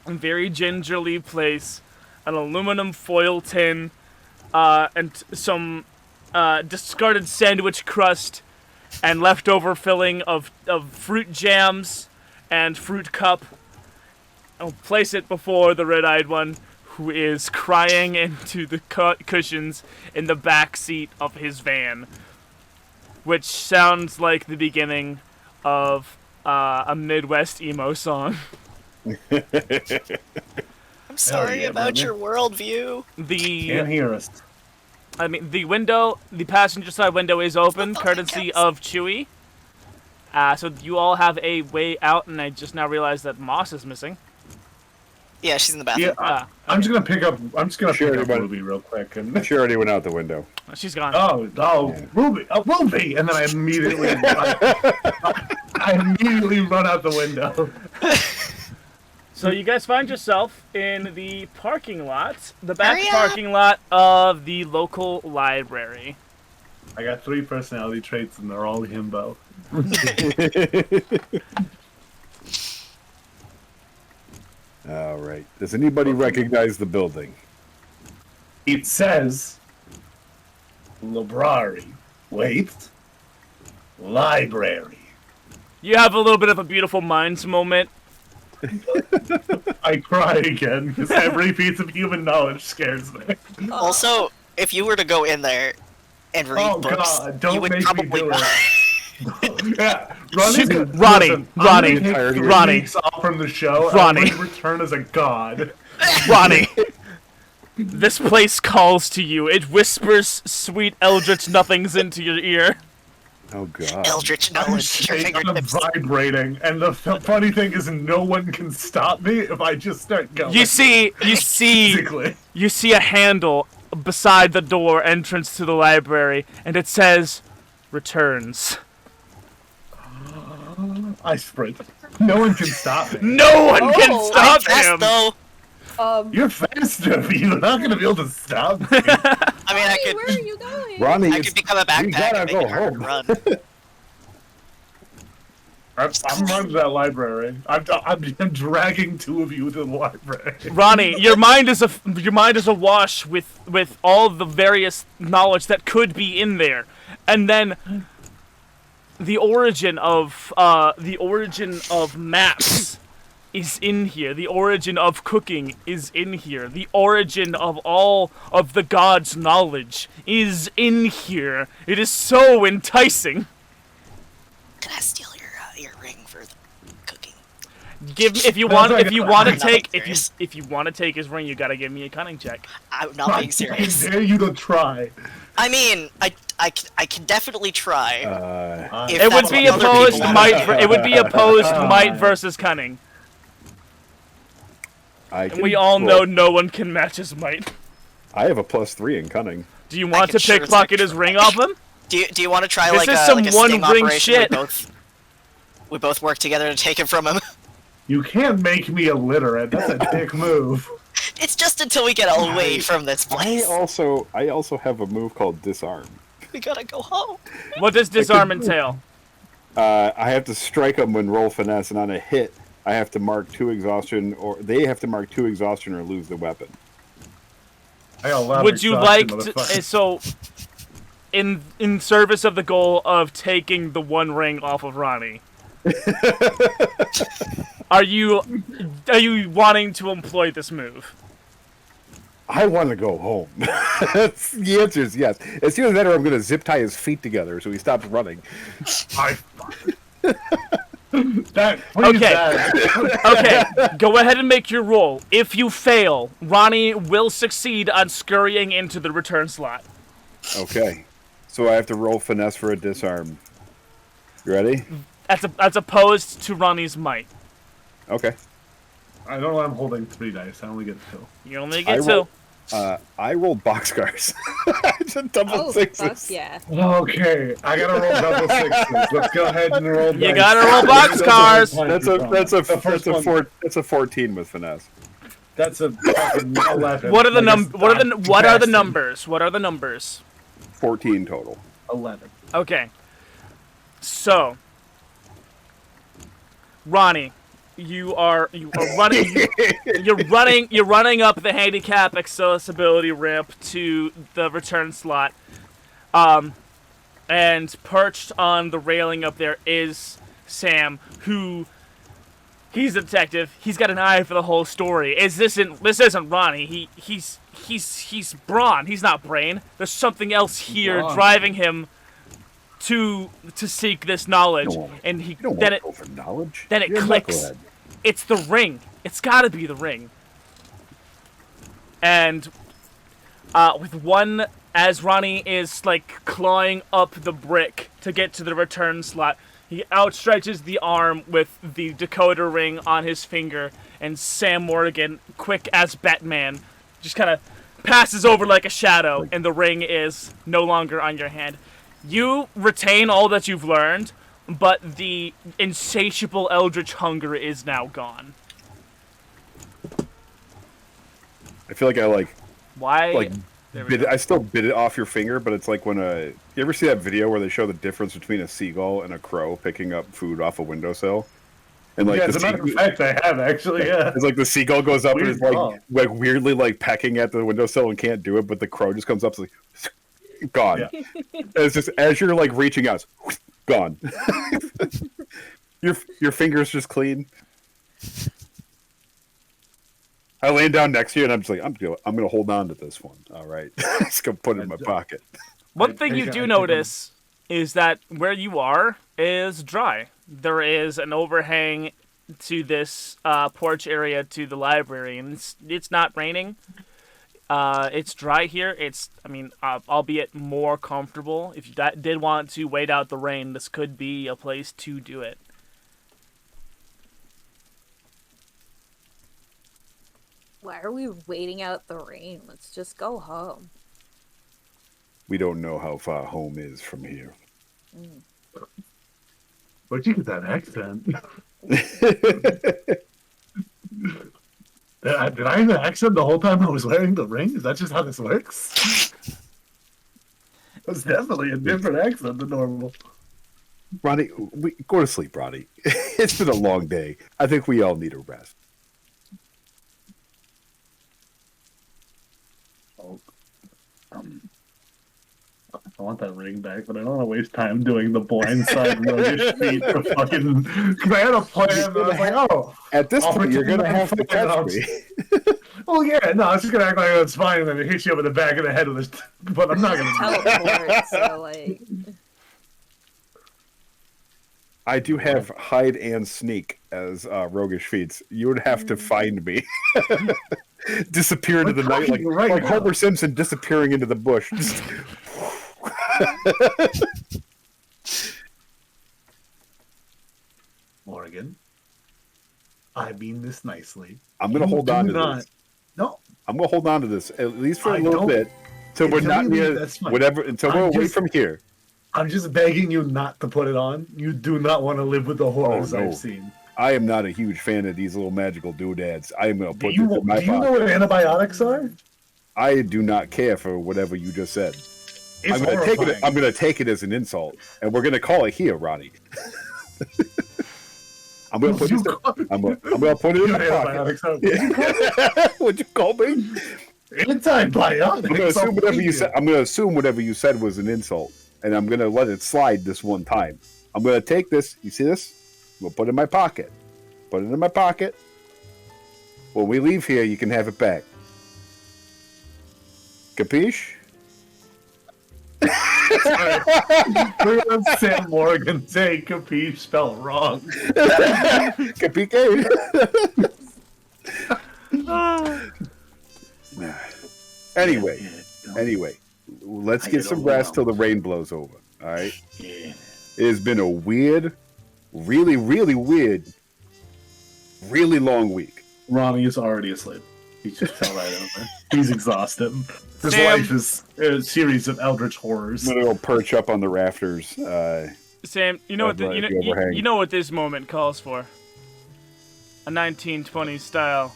and very gingerly place an aluminum foil tin, and some discarded sandwich crust, and leftover filling of fruit jams and fruit cup, I'll place it before the red-eyed one, who is crying into the cushions in the back seat of his van, which sounds like the beginning of a Midwest emo song. I'm sorry yeah, about brother. your worldview. Can't hear us. The passenger side window is open, courtesy of Chewie. So you all have a way out, and I just now realized that Moss is missing. Yeah, she's in the Yeah, bathroom. I'm just gonna pick up. Sure, pick up everybody. Ruby real quick. And She already went out the window. She's gone. Ruby, Ruby, and then I immediately run out the window. So you guys find yourself in the parking lot, the back Hurry up. parking lot of the local library. I got 3 personality traits, and they're all himbo. All right. Does anybody recognize the building? It says library. Wait, library. You have a little bit of a beautiful minds moment. I cry again because every piece of human knowledge scares me. Also, if you were to go in there and read Oh books, God! Don't you would make probably me do not. it. Yeah, Ronnie, Ronnie, Ronnie. weeks off from the show. Ronnie. I'm going to return as a god. Ronnie, this place calls to you. It whispers sweet eldritch nothings into your ear. Oh God. Eldritch I'm knowledge at your shaking, I'm fingertips. vibrating, and the funny thing is, no one can stop me if I just start going. You see Physically. you see a handle beside the door entrance to the library, and it says, "Returns." I sprint. No one can stop me. No one can Oh, stop Fast him. though. You're faster, but you're not going to be able to stop me. I mean, I Hey, where are could. you going? Ronnie, I could become a we backpack gotta and go make it harder to home. run. I'm running to that library. I'm dragging 2 of you to the library. Ronnie, your mind is awash with all the various knowledge that could be in there, and then the origin of maps is in here. The origin of cooking is in here. The origin of all of the gods' knowledge is in here. It is so enticing. Can I steal your ring for the cooking? If you want to I'm take not serious. if you want to take his ring, you gotta give me a cunning check. I'm not being serious. I dare you to try. I mean, I can definitely try. If It would that's be what other opposed people might. want. It would be opposed might versus cunning. And we all know no one can match his might. I have a +3 in cunning. Do you want to can sure pickpocket his ring off him? Do you want to try This like is a some like a one sting ring operation? shit. We both work together to take it from him. You can't make me illiterate. That's a dick move. It's just until we get away from this I place. also have a move called disarm. We gotta go home. What does disarm entail? I have to strike them when roll finesse, and on a hit, I have to mark 2 exhaustion, or they have to mark 2 exhaustion or lose the weapon. I got a lot of Would you exhaustion, like to? motherfucker. So, in service of the goal of taking the one ring off of Ronnie, are you wanting to employ this move? I want to go home. The answer is yes. As soon as that, I'm going to zip tie his feet together so he stops running. That, Okay. that. Okay, go ahead and make your roll. If you fail, Ronnie will succeed on scurrying into the return slot. Okay. So I have to roll finesse for a disarm. You ready? As opposed to Ronnie's might. Okay. I don't know. I'm holding 3 dice. I only get 2. You only I get roll- 2. I rolled boxcars. Just double Oh, sixes. fuck yeah. Okay, I gotta roll double 6s. Let's go ahead and roll. You dice. gotta roll boxcars. That's a 14 with finesse. That's a fucking 11. What are the what are the Bastard. numbers? What are the numbers? 14 total. 11. Okay. So, Ronnie, you're running up the handicap accessibility ramp to the return slot. And perched on the railing up there is Sam, who He's a detective. He's got an eye for the whole story. This isn't Ronnie. He's Brawn. He's not Brain. There's something else here Brawn. driving him to seek this knowledge. And You don't then want it to go for knowledge. then it You're a clicks. knucklehead. It's the ring. It's got to be the ring. And with one, as Ronnie is like clawing up the brick to get to the return slot, he outstretches the arm with the decoder ring on his finger, and Sam Morgan, quick as Batman, just kind of passes over like a shadow, and the ring is no longer on your hand. You retain all that you've learned, but the insatiable eldritch hunger is now gone. I feel like Why? There we go. I still bit it off your finger, but it's like when you ever see that video where they show the difference between a seagull and a crow picking up food off a windowsill? And like, Yeah, as a matter of fact, I have actually. Yeah. it's like the seagull goes up and Weird is like call. weirdly like pecking at the windowsill and can't do it, but the crow just comes up and is like gone. Yeah. And it's just as you're like reaching out, it's gone. your finger's just clean. I lay down next to you and I'm just like, I'm gonna hold on to this one. All right, just gonna put it in my pocket. One thing you do notice is that where you are is dry. There is an overhang to this porch area to the library, and it's not raining. It's dry here. Albeit more comfortable. If you did want to wait out the rain, this could be a place to do it. Why are we waiting out the rain? Let's just go home. We don't know how far home is from here. Where'd you get that accent? Did I have an accent the whole time I was wearing the ring? Is that just how this works? That's definitely a different accent than normal. Ronnie, go to sleep, Ronnie. It's been a long day. I think we all need a rest. I want that ring back, but I don't want to waste time doing the blindside roguish feat for fucking. Because I had a plan, and I was like, oh. At this I'll point, you're pretend gonna I'm have to fucking catch up. me. Well, yeah, no, I was just gonna act like it's fine, and then it hits you over the back of the head with this. But I'm not gonna. Teleport, so like. I do have hide and sneak as roguish feats. You would have to find me. Disappear into the night like now. Homer Simpson disappearing into the bush. Morgan, I mean this nicely. I'm gonna hold on to this. No, I'm gonna hold on to this at least for a I little don't- bit till we're Until not you leave, near that's fine. whatever. Until we're I'm away just- from here. I'm just begging you not to put it on. You do not want to live with the horrors no. I've seen. I am not a huge fan of these little magical doodads. I am gonna Do put you, this in my do you know pocket. what antibiotics are? I do not care for whatever you just said. It's I'm gonna take it. horrifying. I'm gonna take it as an insult, and we're gonna call it here, Ronnie. I'm gonna put You this. call- I'm gonna put it in You my know pocket. antibiotics are. What'd you call me? Antibiotics. I'm gonna assume whatever you said. I'm gonna assume whatever you said was an insult, and I'm gonna let it slide this one time. I'm gonna take this. You see this? We'll put it in my pocket. Put it in my pocket. When we leave here, you can have it back. Capiche? We're gonna Sam Morgan say capiche spelled wrong. Capiche? Anyway, let's get some rest till the rain blows over. All right. Yeah. It has been a weird, really, really weird, really long week. Ronnie is already asleep. He just fell right over. He's exhausted. His Sam. life is a series of eldritch horrors. I'm gonna go perch up on the rafters. Sam, you know what That's right, the overhang. you know what this moment calls for? A 1920s style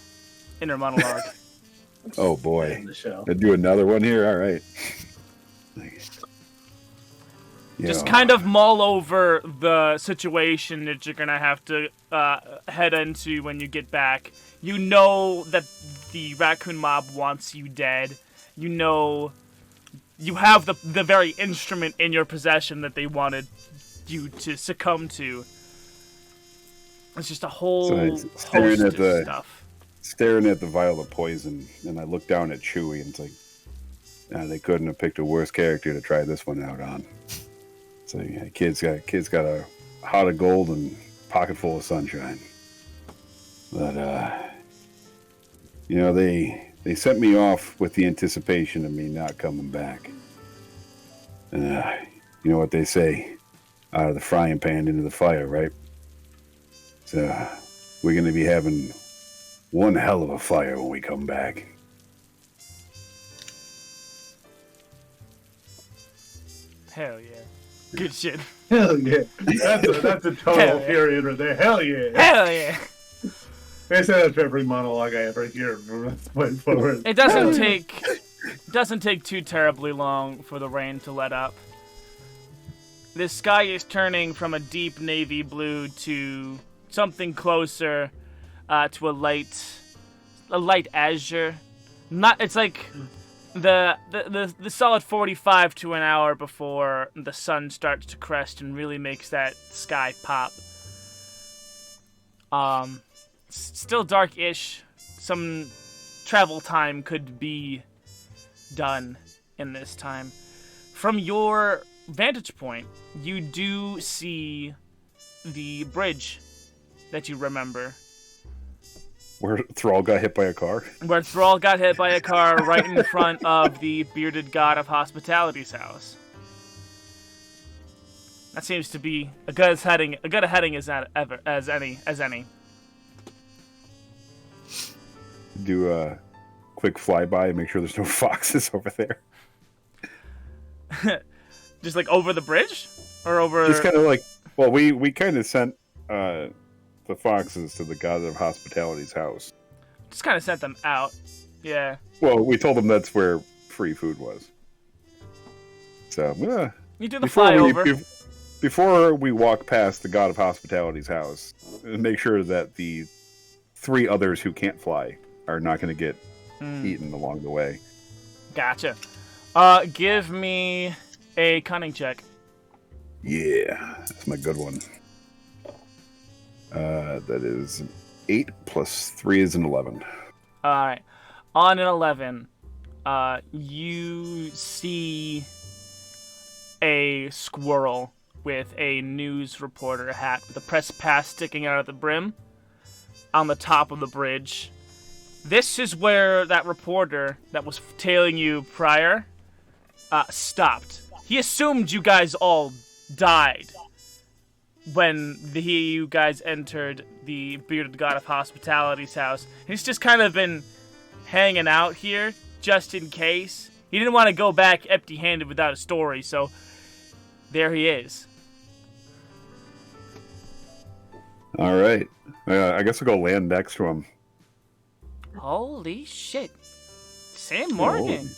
inner monologue. Oh boy, In the show. I do another one here. All right. Just Yeah. kind of mull over the situation that you're gonna have to head into when you get back. You know that the raccoon mob wants you dead. You know you have the very instrument in your possession that they wanted you to succumb to. It's just a whole So host it's staring of stuff. Staring at the vial of poison, and I look down at Chewie, and it's like, they couldn't have picked a worse character to try this one out on. So yeah, kid's got a heart of gold and pocket full of sunshine. But they sent me off with the anticipation of me not coming back. And you know what they say, out of the frying pan into the fire, right? So we're going to be having one hell of a fire when we come back. Hell yeah. Good shit. Hell yeah. That's a total Hell yeah. period right there. Hell yeah. Hell yeah. I say that for every monologue I ever hear from this point forward. It doesn't take too terribly long for the rain to let up. The sky is turning from a deep navy blue to something closer to a light azure. It's like the solid 45 to an hour before the sun starts to crest and really makes that sky pop. Still dark-ish. Some travel time could be done in this time. From your vantage point, you do see the bridge that you remember. Where Thrall got hit by a car? Where Thrall got hit by a car right in front of the bearded god of hospitality's house. That seems to be a good heading as any. Do a quick flyby and make sure there's no foxes over there. Just like over the bridge? Or over... Just kind of like, well, we kind of sent the foxes to the god of hospitality's house. Just kind of sent them out. Yeah. Well, we told them that's where free food was. So, yeah. You do the flyover. Before we walk past the god of hospitality's house, make sure that the 3 others who can't fly are not going to get eaten along the way. Gotcha. Give me a cunning check. Yeah, that's my good one. That is 8 plus 3 is an 11. Alright. On an 11, you see a squirrel with a news reporter hat with a press pass sticking out of the brim on the top of the bridge. This is where that reporter that was tailing you prior stopped. He assumed you guys all died when you guys entered the bearded god of hospitality's house. He's just kind of been hanging out here just in case. He didn't want to go back empty-handed without a story, so there he is. All right. I guess I'll go land next to him. Holy shit. Sam Morgan.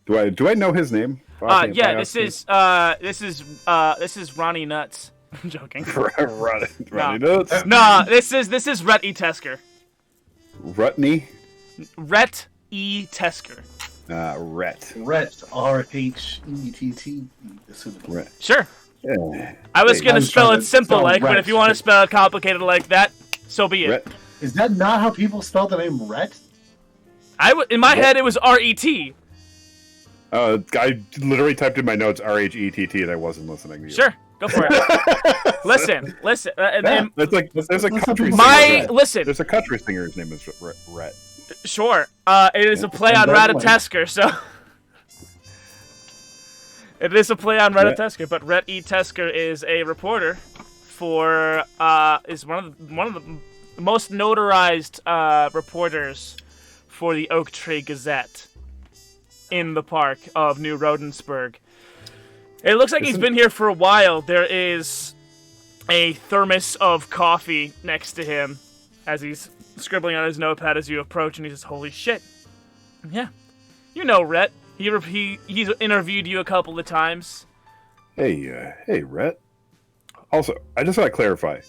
Do I know his name? Yeah, this is Ronnie Nuts. I'm joking. Ronnie Nuts? No, this is Rhett E. Tesker. Rutney? Rhett E. Tesker. Rhett. Rhett, R-H-E-T-T. Rhett. Sure. Yeah. I was gonna spell it simple spell like, but Rhett. if you want to spell it complicated like that, so be it. Rhett. Is that not how people spell the name Rhett? In my head, it was R-E-T. I literally typed in my notes R-H-E-T-T and I wasn't listening to you. Sure, go for it. Listen. That's like, there's a country singer. Listen. There's a country singer whose name is Rhett. Sure. It is a play on Rhett-a-Tesker, so... It is a play on Rhett-a-Tesker, but Rhett E. Tesker is a reporter for... is one of the most notarized reporters for the Oak Tree Gazette in the park of New Rodensburg. It looks like he's been here for a while. There is a thermos of coffee next to him as he's scribbling on his notepad as you approach, and he says, "Holy shit. Yeah. You know Rhett. He's interviewed you a couple of times." Hey, Rhett. Also, I just want to clarify.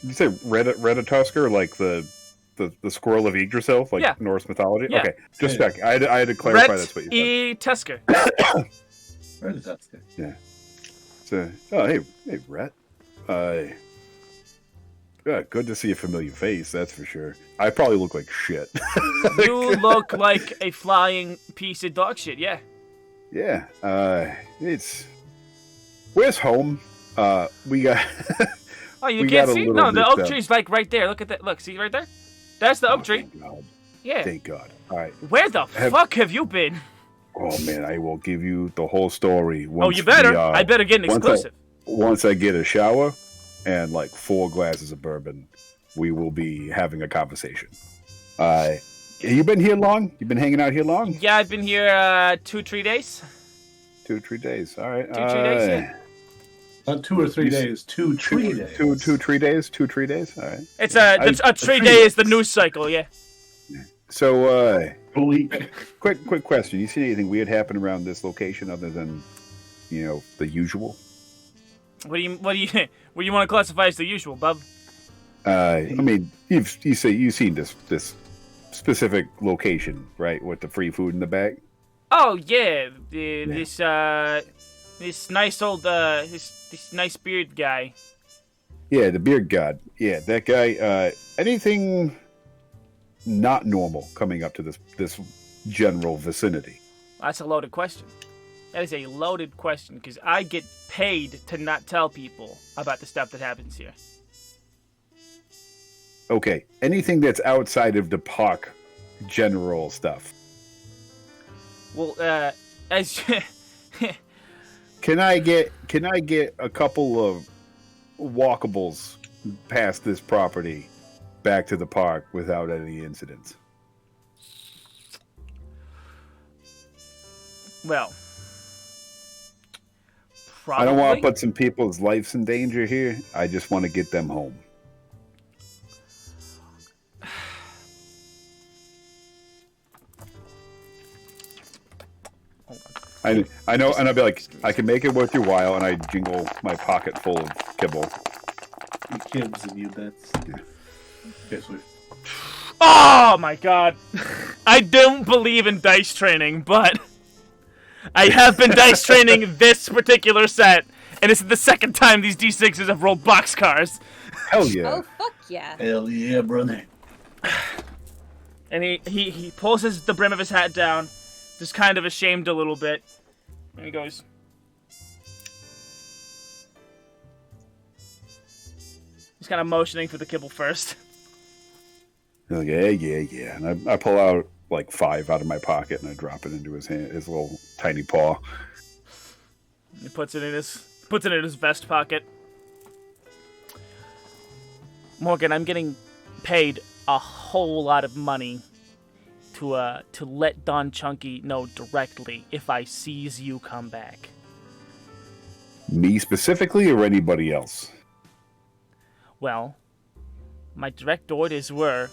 Did you say Rhett-a-Tusker, like the squirrel of Yggdrasil, like Norse mythology? Yeah. Okay, just check. I had to clarify that's what you said. E. Tesker. Rhett-a-Tusker. Yeah. So, hey, Rhett. Yeah, good to see a familiar face, that's for sure. I probably look like shit. You look like a flying piece of dog shit, yeah. Yeah, it's... Where's home? We got... Oh, you we can't got a see? little No, the bit, oak tree's like right there. Look at that. Look, see right there? That's the oak tree. Thank God. Yeah. Thank God. All right. Where the fuck have you been? Oh, man, I will give you the whole story. Oh, you better. I better get an exclusive. Once I get a shower and like 4 glasses of bourbon, we will be having a conversation. Have you been here long? You been hanging out here long? Yeah, I've been here 2-3 days. 2-3 days. All right. 2-3 days, yeah. Not 2 or 3 days, 2 tree days. 2-3 days. 2-3 days. All right. It's a 3 day is the news cycle, yeah. So, A week. quick question. You seen anything weird happen around this location other than, the usual? What do you want to classify as the usual, bub? I mean, you've seen this specific location, right? With the free food in the back. Oh yeah, this nice old this nice beard guy. Yeah, the beard god. Yeah, that guy. Anything not normal coming up to this general vicinity? That's a loaded question. That is a loaded question because I get paid to not tell people about the stuff that happens here. Okay, anything that's outside of the park general stuff. Well, as Can I get a couple of walkables past this property back to the park without any incidents? well, probably. I don't want to put some people's lives in danger here. I just want to get them home. I know, and I'll be like, I can make it worth your while, and I jingle my pocket full of kibble. You kids and you bets. Guess we. Oh my god. I don't believe in dice training, but I have been dice training this particular set, and this is the second time these D6s have rolled boxcars. Hell yeah. Oh, fuck yeah. Hell yeah, brother. And he pulls the brim of his hat down, just kind of ashamed a little bit, and he goes, he's kind of motioning for the kibble first. Like, yeah. And I pull out like 5 out of my pocket and I drop it into his hand, his little tiny paw. He puts it in his vest pocket. Morgan, I'm getting paid a whole lot of money to let Don Chunky know directly if I sees you come back. Me specifically or anybody else? Well, my direct orders were,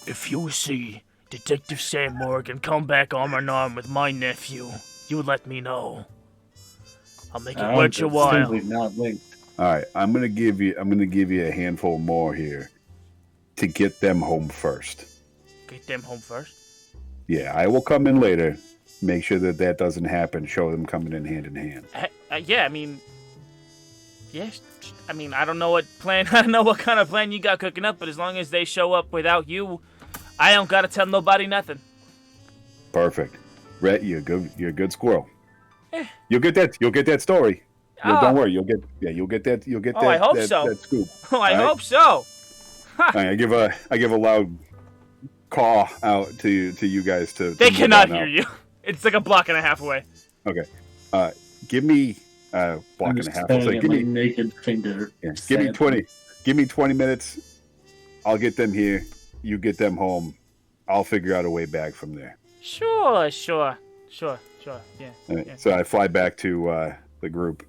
if you see Detective Sam Morgan come back arm in arm with my nephew, you let me know. I'll make it worth your while. Simply not linked. All right, I'm gonna give you a handful more here to get them home first. Get them home first? Yeah, I will come in later. Make sure that doesn't happen. Show them coming in hand. Yeah, I mean, yes. I mean, I don't know what kind of plan you got cooking up, but as long as they show up without you, I don't gotta tell nobody nothing. Perfect. Rhett, you're a good squirrel. You'll get that story. Don't worry, you'll get that. Oh, I hope so. That scoop. Oh, I hope so. I give a loud caw out to you guys to. They cannot hear you. It's like a block and a half away. Okay. Give me block and a half. So give me naked finger. Yeah, give me 20. Give me 20 minutes. I'll get them here. You get them home. I'll figure out a way back from there. Sure. Yeah. Right, yeah. So I fly back to the group.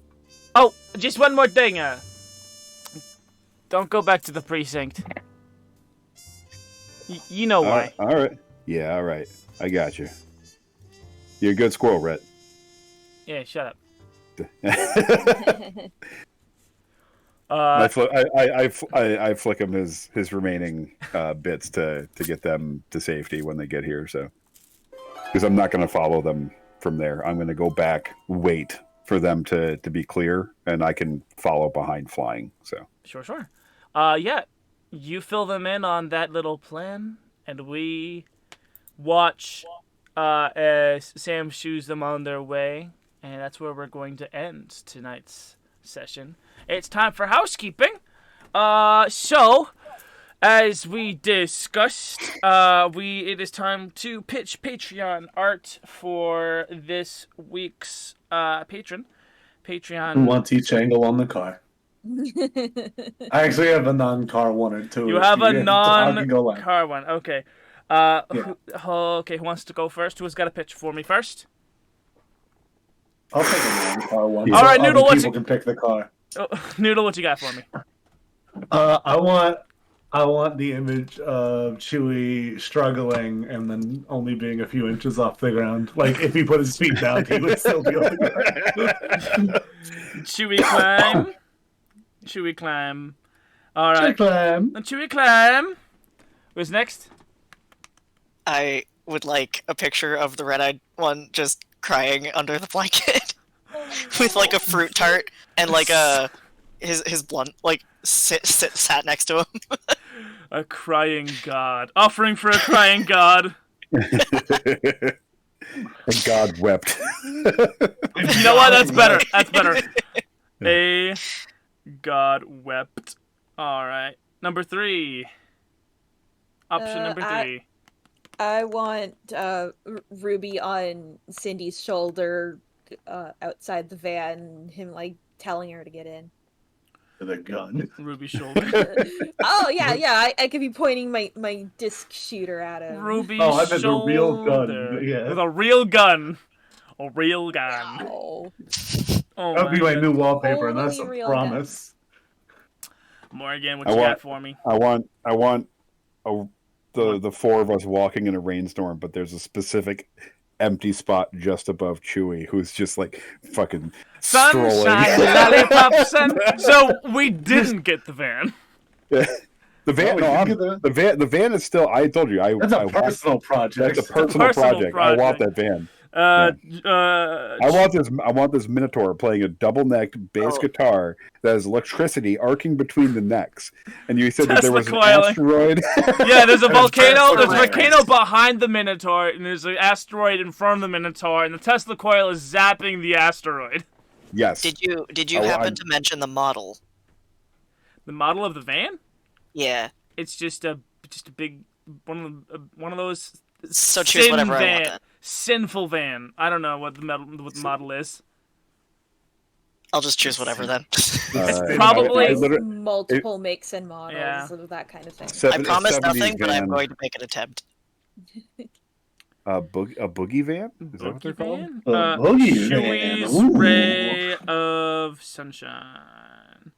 Oh, just one more thing. Don't go back to the precinct. You know why. All right. Yeah, all right. I got you. You're a good squirrel, Rhett. Yeah, shut up. I flick him his remaining bits to get them to safety when they get here. So, because I'm not going to follow them from there, I'm going to go back, wait for them to be clear, and I can follow behind flying. So sure. Yeah, you fill them in on that little plan, and we watch as Sam shoos them on their way, and that's where we're going to end tonight's session. It's time for housekeeping. So, as we discussed, it is time to pitch Patreon art for this week's patron. Patreon. Who wants each angle on the car? I actually have a non-car one or two. You have a I can go last. non-car one. Okay. Yeah. Who wants to go first? Who's got a pitch for me first? I'll take a non-car one. All so right, Noodle, other what's people can pick the car. Oh, Noodle, what you got for me? I want the image of Chewie struggling and then only being a few inches off the ground. Like if he put his feet down, he would still be on the ground. Chewie climb. Chewie climb. All right. Chewie climb. Who's next? I would like a picture of the red-eyed one just crying under the blanket with like a fruit tart and like his blunt like sat next to him. A crying god. Offering for a crying god. And God wept. You know what? That's better. That's better. A god wept. All right. Number 3. Option number 3. I want Ruby on Cindy's shoulder outside the van, him like telling her to get in. With a gun. Ruby's shoulder. Oh yeah. I could be pointing my disc shooter at him. Ruby's Oh, I meant shoulder. a real gun. Yeah. With a real gun. A real gun. Oh. Oh, That'll be my new goodness. wallpaper, and that's a Only real promise. Morgan, what you got for me? I want the 4 of us walking in a rainstorm, but there's a specific empty spot just above Chewie, who's just like fucking Sunshine, strolling. lollipops, so we didn't get the van. The van, the van is still. I told you, That's a personal project. That's a personal project. I want that van. I want this Minotaur playing a double-necked bass guitar that has electricity arcing between the necks. And you said that there was an asteroid. Yeah, there's a volcano. There's a volcano behind the Minotaur, and there's an asteroid in front of the Minotaur, and the Tesla coil is zapping the asteroid. Yes. Did you happen to mention the model? The model of the van? Yeah. It's just a big one of those. So choose whatever van, I want then. Sinful van. I don't know what the model is. I'll just choose whatever then. Probably multiple makes and models of that kind of thing. I promise nothing, but I'm going to make an attempt. A boogie van? Is that what they're called? Boogie Chewie's van. ray of sunshine.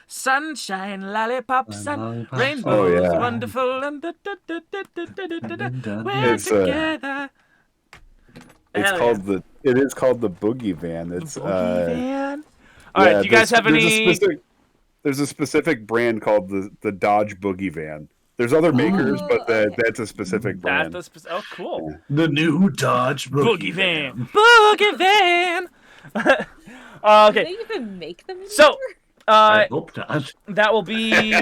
Sunshine, lollipops, and rainbows, Oh, yeah. wonderful, and we're together. It is called the boogie van. It's Boogie van? All right, do you guys have any? There's a specific brand called the Dodge Boogie Van. There's other makers, but that's a specific brand. Oh, cool. The new Dodge Boogie van. Boogie van. Okay. Do they even make them anymore? So, I hope not. that will be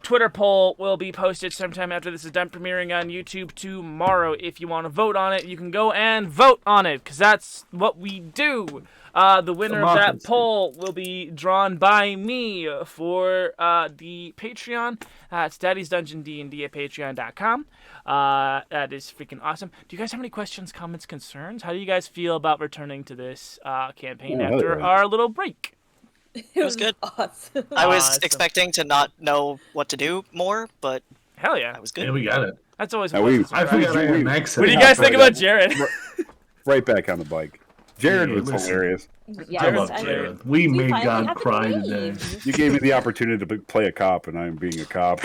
Twitter poll will be posted sometime after this is done, premiering on YouTube tomorrow. If you want to vote on it, you can go and vote on it, because that's what we do. The winner of that poll will be drawn by me for the Patreon. It's Daddy's Dungeon D&D at patreon.com. That is freaking awesome. Do you guys have any questions, comments, concerns? How do you guys feel about returning to this campaign after our little break? It was good. Awesome. I was expecting to not know what to do more, but Hell yeah. that was good. Yeah, we got it. That's always Now fun. I forgot I had an accent. What do you guys think about Jared? Right back on the bike. Jared was hilarious. Yes, I love I mean, Jared. We made finally God have to cry leave. today. You gave me the opportunity to play a cop, and I'm being a cop.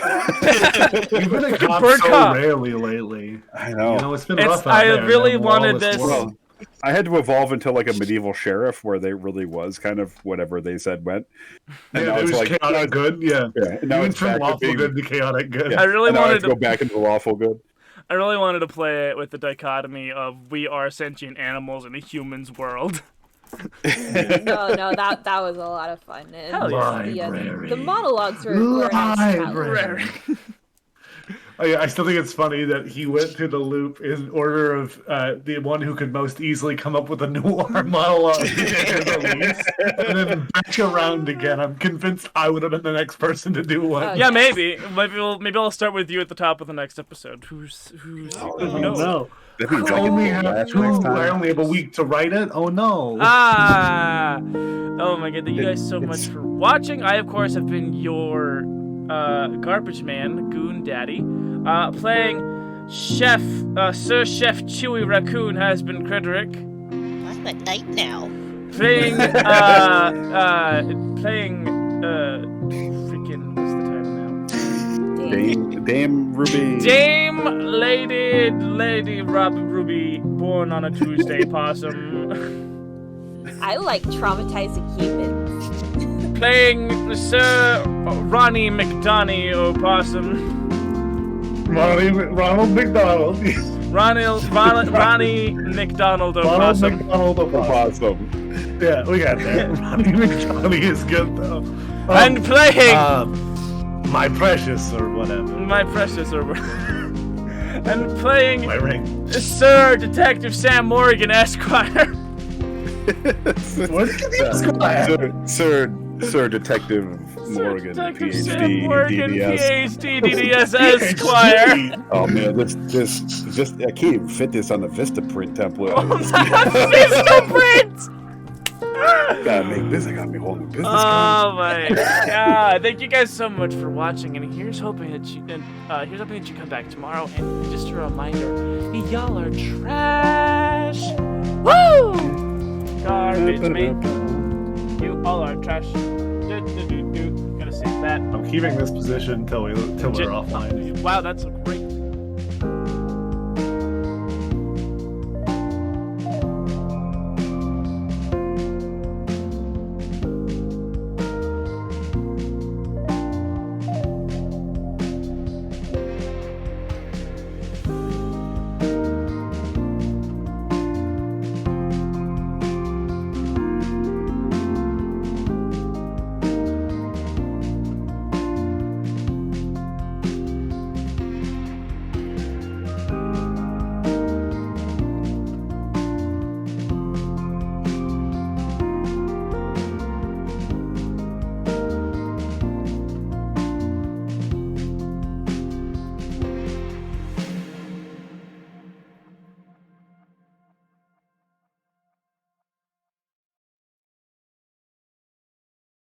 You've been a cop Bird so cop. rarely lately. I know. You know, it's been rough out I there in really that wanted lawless this- world. I had to evolve into like a medieval sheriff where they really was kind of whatever they said went. And Yeah, now it it's was like chaotic good, yeah. and now You went it's from back to lawful being, good to chaotic good. yeah. I really And now I wanted have to to go back into lawful good. I really wanted to play it with the dichotomy of we are sentient animals in a human's world. No, that was a lot of fun. And Hell yeah. Library. the monologues were a nice Library. challenge. Oh, yeah, I still think it's funny that he went through the loop in order of the one who could most easily come up with a noir monologue and then back around again. I'm convinced I would have been the next person to do one. Oh, Yeah, maybe I'll start with you at the top of the next episode. Who's Oh, no. no. That means I I only can go have last two. next I time. only have a week to write it. Oh no. Ah! Oh my god, thank you guys so much for watching. I, of course, have been your garbage man, Goon Daddy. Playing Chef, Sir Chef Chewy Raccoon has been Frederick. I'm at night now. Playing, freaking, what's the title now? Dame Ruby. Dame Lady Ruby, born on a Tuesday possum. I like traumatizing humans. Playing Sir Ronnie McDonough Opossum. Ronald McDonald. Ronnie McDonald Ronald Opossum. McDonald Opossum. Awesome. Yeah, we got that. Ronnie McDonald is good though. And playing My Precious or whatever. my precious or and playing My ring. Sir Detective Sam Morgan Esquire. Sir Detective Morgan, Detective PhD, Sam Morgan, DDS. PhD, DDS Esquire. Oh man, this I can't even fit this on the Vista print template. Vistaprint. Gotta make this. I gotta make a whole new business. Oh my god! Thank you guys so much for watching, and here's hoping that you come back tomorrow. And just a reminder, y'all are trash. Woo! Garbage man, you all are trash. Gotta save that. I'm keeping this position until we're offline. Wow, that's a great.